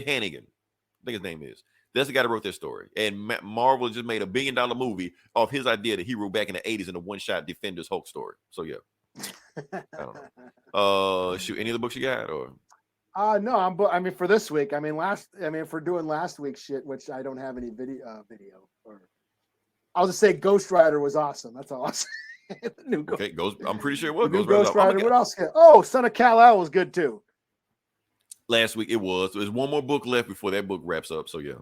think his name is. That's the guy that wrote this story. And Marvel just made $1 billion movie off his idea that he wrote back in the 80s in a one-shot Defenders Hulk story. So yeah. I don't know. Shoot, any other books you got or? No, I mean for this week. If we're doing last week's shit, which I don't have any video. Or I'll just say Ghost Rider was awesome. That's all I'll say. I'm pretty sure it was Ghost Rider. What else? Oh, Son of Kal-El was good too. Last week it was. There's one more book left before that book wraps up. So yeah.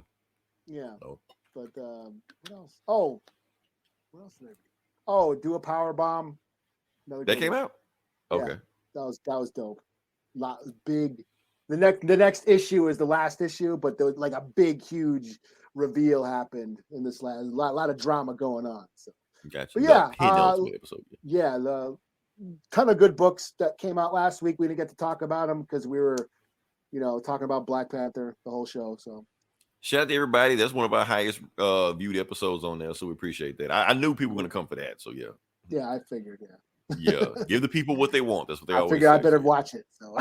Yeah. Oh. But what else? Oh, what else did I do? Oh, Do a Power Bomb. That came out. Okay. That was dope. Big. The next issue is the last issue, but there was like a big, huge reveal happened in this last. A lot of drama going on. So. Gotcha. But yeah, Episode. Yeah, the ton of good books that came out last week. We didn't get to talk about them because we were, talking about Black Panther the whole show. So shout out to everybody. That's one of our highest viewed episodes on there, so we appreciate that. I knew people were going to come for that, so yeah. Yeah, I figured. Yeah. Yeah, give the people what they want. That's what they always. I figured say. I better watch it. So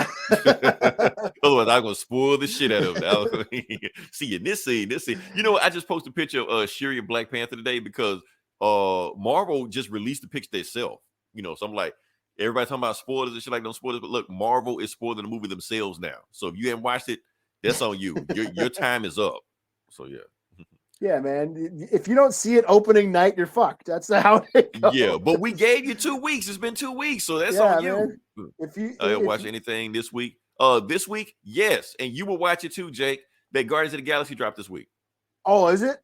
otherwise, I'm gonna spoil the shit out of it. See in this scene. You know what? I just posted a picture of Shuri and Black Panther today because Marvel just released the picture themselves. So I'm like, everybody talking about spoilers and shit like don't spoilers, but look, Marvel is spoiling the movie themselves now. So if you haven't watched it, that's on you. Your time is up. So yeah. Yeah, man. If you don't see it opening night, you're fucked. That's how it goes. Yeah, but we gave you 2 weeks. It's been 2 weeks, so that's on you. Man. If you watch anything this week, yes, and you will watch it too, Jake. That Guardians of the Galaxy dropped this week. Oh, is it?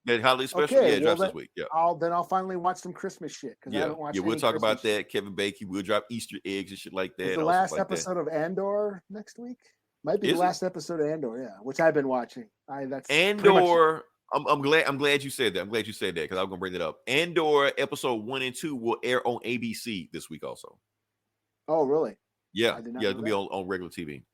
That holiday special, Okay, drops this week. Yeah. I'll finally watch some Christmas shit because I haven't watched. Yeah, we'll talk Christmas about that. Kevin Bacon will drop Easter eggs and shit like that. Is the last episode of Andor next week? Might be the last episode of Andor, yeah, which I've been watching. That's Andor. I'm glad you said that. I'm glad you said that because I was gonna bring it up. Andor episode 1 and 2 will air on ABC this week also. Oh, really? Yeah, it's gonna be on regular TV.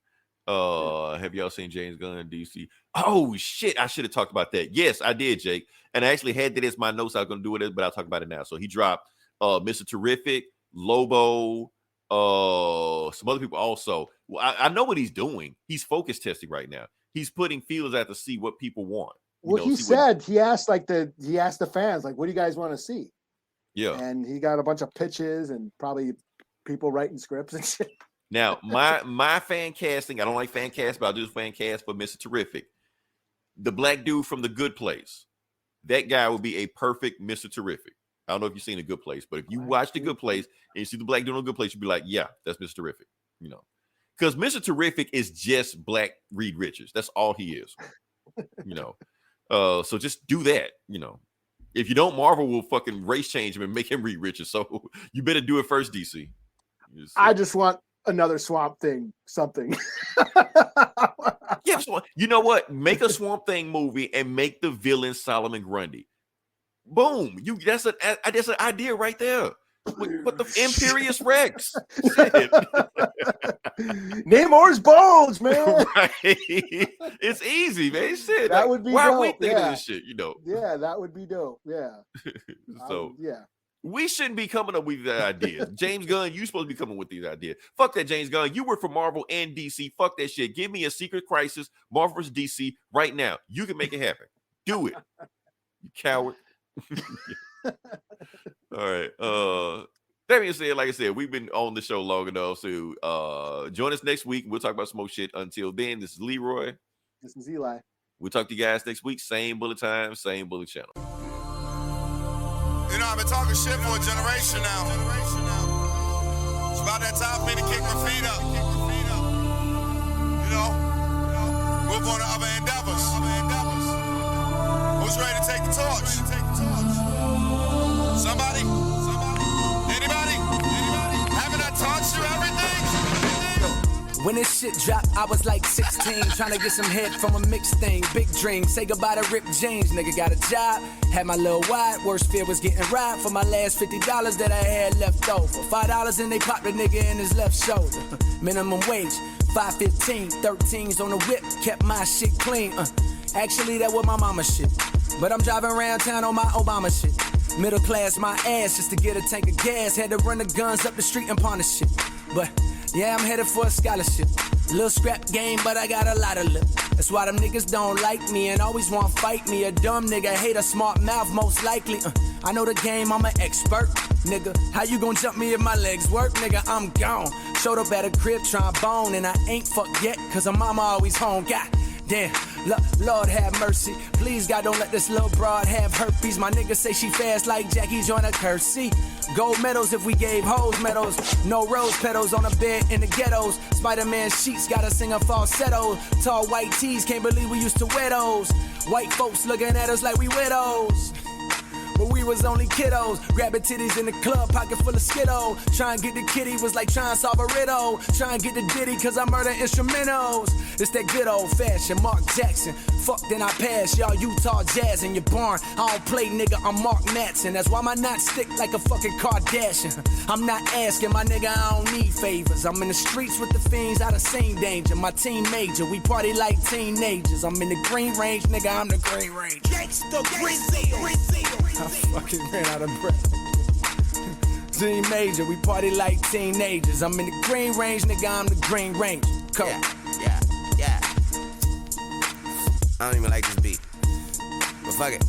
Have y'all seen James Gunn in DC? Oh shit, I should have talked about that. Yes, I did, Jake. And I actually had that as my notes. I was gonna do it, but I'll talk about it now. So he dropped Mr. Terrific, Lobo, some other people also. Well, I know what he's doing. He's focus testing right now. He's putting feelers out to see what people want. Well, he asked the fans, like, what do you guys want to see? Yeah. And he got a bunch of pitches and probably people writing scripts and shit. Now, my fan casting, I don't like fan cast, but I'll do fan cast for Mr. Terrific. The black dude from The Good Place. That guy would be a perfect Mr. Terrific. I don't know if you've seen The Good Place, but if you watch The Good Place and you see the black dude on The Good Place, you'd be like, yeah, that's Mr. Terrific. Because Mr. Terrific is just black Reed Richards. That's all he is. So just do that. If you don't, Marvel will fucking race change him and make him Reed Richards. So you better do it first, DC. I just want another Swamp Thing something. Yeah, you know what? Make a Swamp Thing movie and make the villain Solomon Grundy. Boom! That's an idea right there. What the Imperious Rex? Namor's bones, man. Right? It's easy, man. Shit. That would be why dope. Are we thinking of this shit? Yeah, that would be dope. Yeah. So yeah. We shouldn't be coming up with these ideas. James Gunn, you supposed to be coming with these ideas. Fuck that, James Gunn. You work for Marvel and DC. Fuck that shit. Give me a Secret Crisis, Marvel vs. DC right now. You can make it happen. Do it. You coward. All right. That being said, like I said, we've been on the show long enough. So join us next week. We'll talk about some more shit. Until then, this is Leroy. This is Eli. We'll talk to you guys next week. Same bullet time, same bullet channel. I've been talking shit for a generation now. It's about that time for me to kick my feet up. Move on to other endeavors. Who's ready to take the torch? Somebody? Anybody? Haven't I taught you everything? When this shit dropped, I was like 16, trying to get some head from a mixed thing. Big dream, say goodbye to Rip James, nigga got a job. Had my little wide, worst fear was getting robbed for my last $50 that I had left over. $5 and they popped a nigga in his left shoulder. Minimum wage, $5.15, 13s on the whip, kept my shit clean. Actually, that was my mama shit. But I'm driving around town on my Obama shit. Middle class, my ass, just to get a tank of gas. Had to run the guns up the street and pawn the shit. But yeah, I'm headed for a scholarship. Little scrap game, but I got a lot of lip. That's why them niggas don't like me and always want to fight me. A dumb nigga hate a smart mouth, most likely. I know the game, I'm an expert. Nigga, how you gonna jump me if my legs work? Nigga, I'm gone. Showed up at a crib trying bone, and I ain't fucked yet, cause her mama always home. God damn, Lord have mercy. Please, God, don't let this little broad have herpes. My nigga say she fast like Jackie join a curse. See, gold medals if we gave hoes medals. No rose petals on a bed in the ghettos. Spider-Man sheets gotta sing a falsetto. Tall white tees, can't believe we used to wear those. White folks looking at us like we widows. but we was only kiddos. Grabbing titties in the club, pocket full of Skittle. Trying to get the kitty was like trying to solve a riddle. Trying to get the ditty cause I murder instrumentals. It's that good old fashioned Mark Jackson. Fuck then I pass, y'all Utah Jazz in your barn. I don't play nigga, I'm Mark Matson. That's why my knots stick like a fucking Kardashian. I'm not asking my nigga, I don't need favors. I'm in the streets with the fiends, I done seen danger. My team major, we party like teenagers. I'm in the Green Range, nigga, I'm the Green Range. Gangsta Brazil. I fucking ran out of breath. Team major, we party like teenagers. I'm in the Green Range, nigga, I'm the Green Range. Come on. Yeah. I don't even like this beat. But fuck it.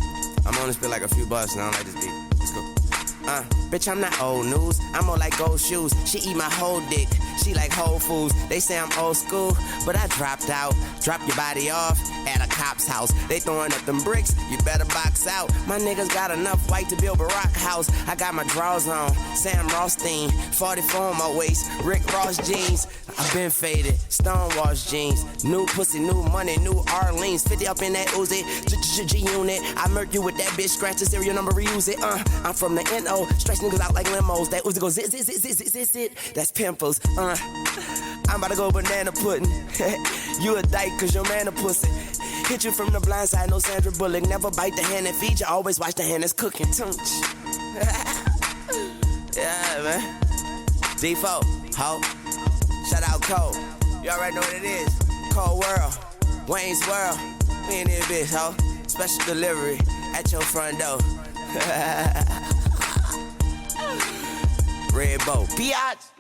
I'm gonna spit like a few bars and I don't like this beat. Let's go. Bitch, I'm not old news. I'm more like gold shoes. She eat my whole dick. She like Whole Foods. They say I'm old school, but I dropped out. Drop your body off at a cop's house. They throwing up them bricks. You better box out. My niggas got enough white to build Barack house. I got my drawers on. Sam Rothstein. 44 on my waist. Rick Ross jeans. I've been faded. Stonewash jeans. New pussy, new money, new Arlene's. 50 up in that Uzi. G-unit. I murk you with that bitch. Scratch the serial number, reuse it. I'm from the N.O. Stretch niggas out like limos. That Uzi goes zit. That's pimples. I'm about to go banana pudding. You a dyke cause your man a pussy. Hit you from the blind side, no Sandra Bullock. Never bite the hand that feeds you, always watch the hand that's cooking. Tunch. Yeah, man. D4, ho. Shout out Cole. You already know what it is. Cold World, Wayne's World. We in this bitch, ho. Special delivery at your front door. Red Bow. Biatch.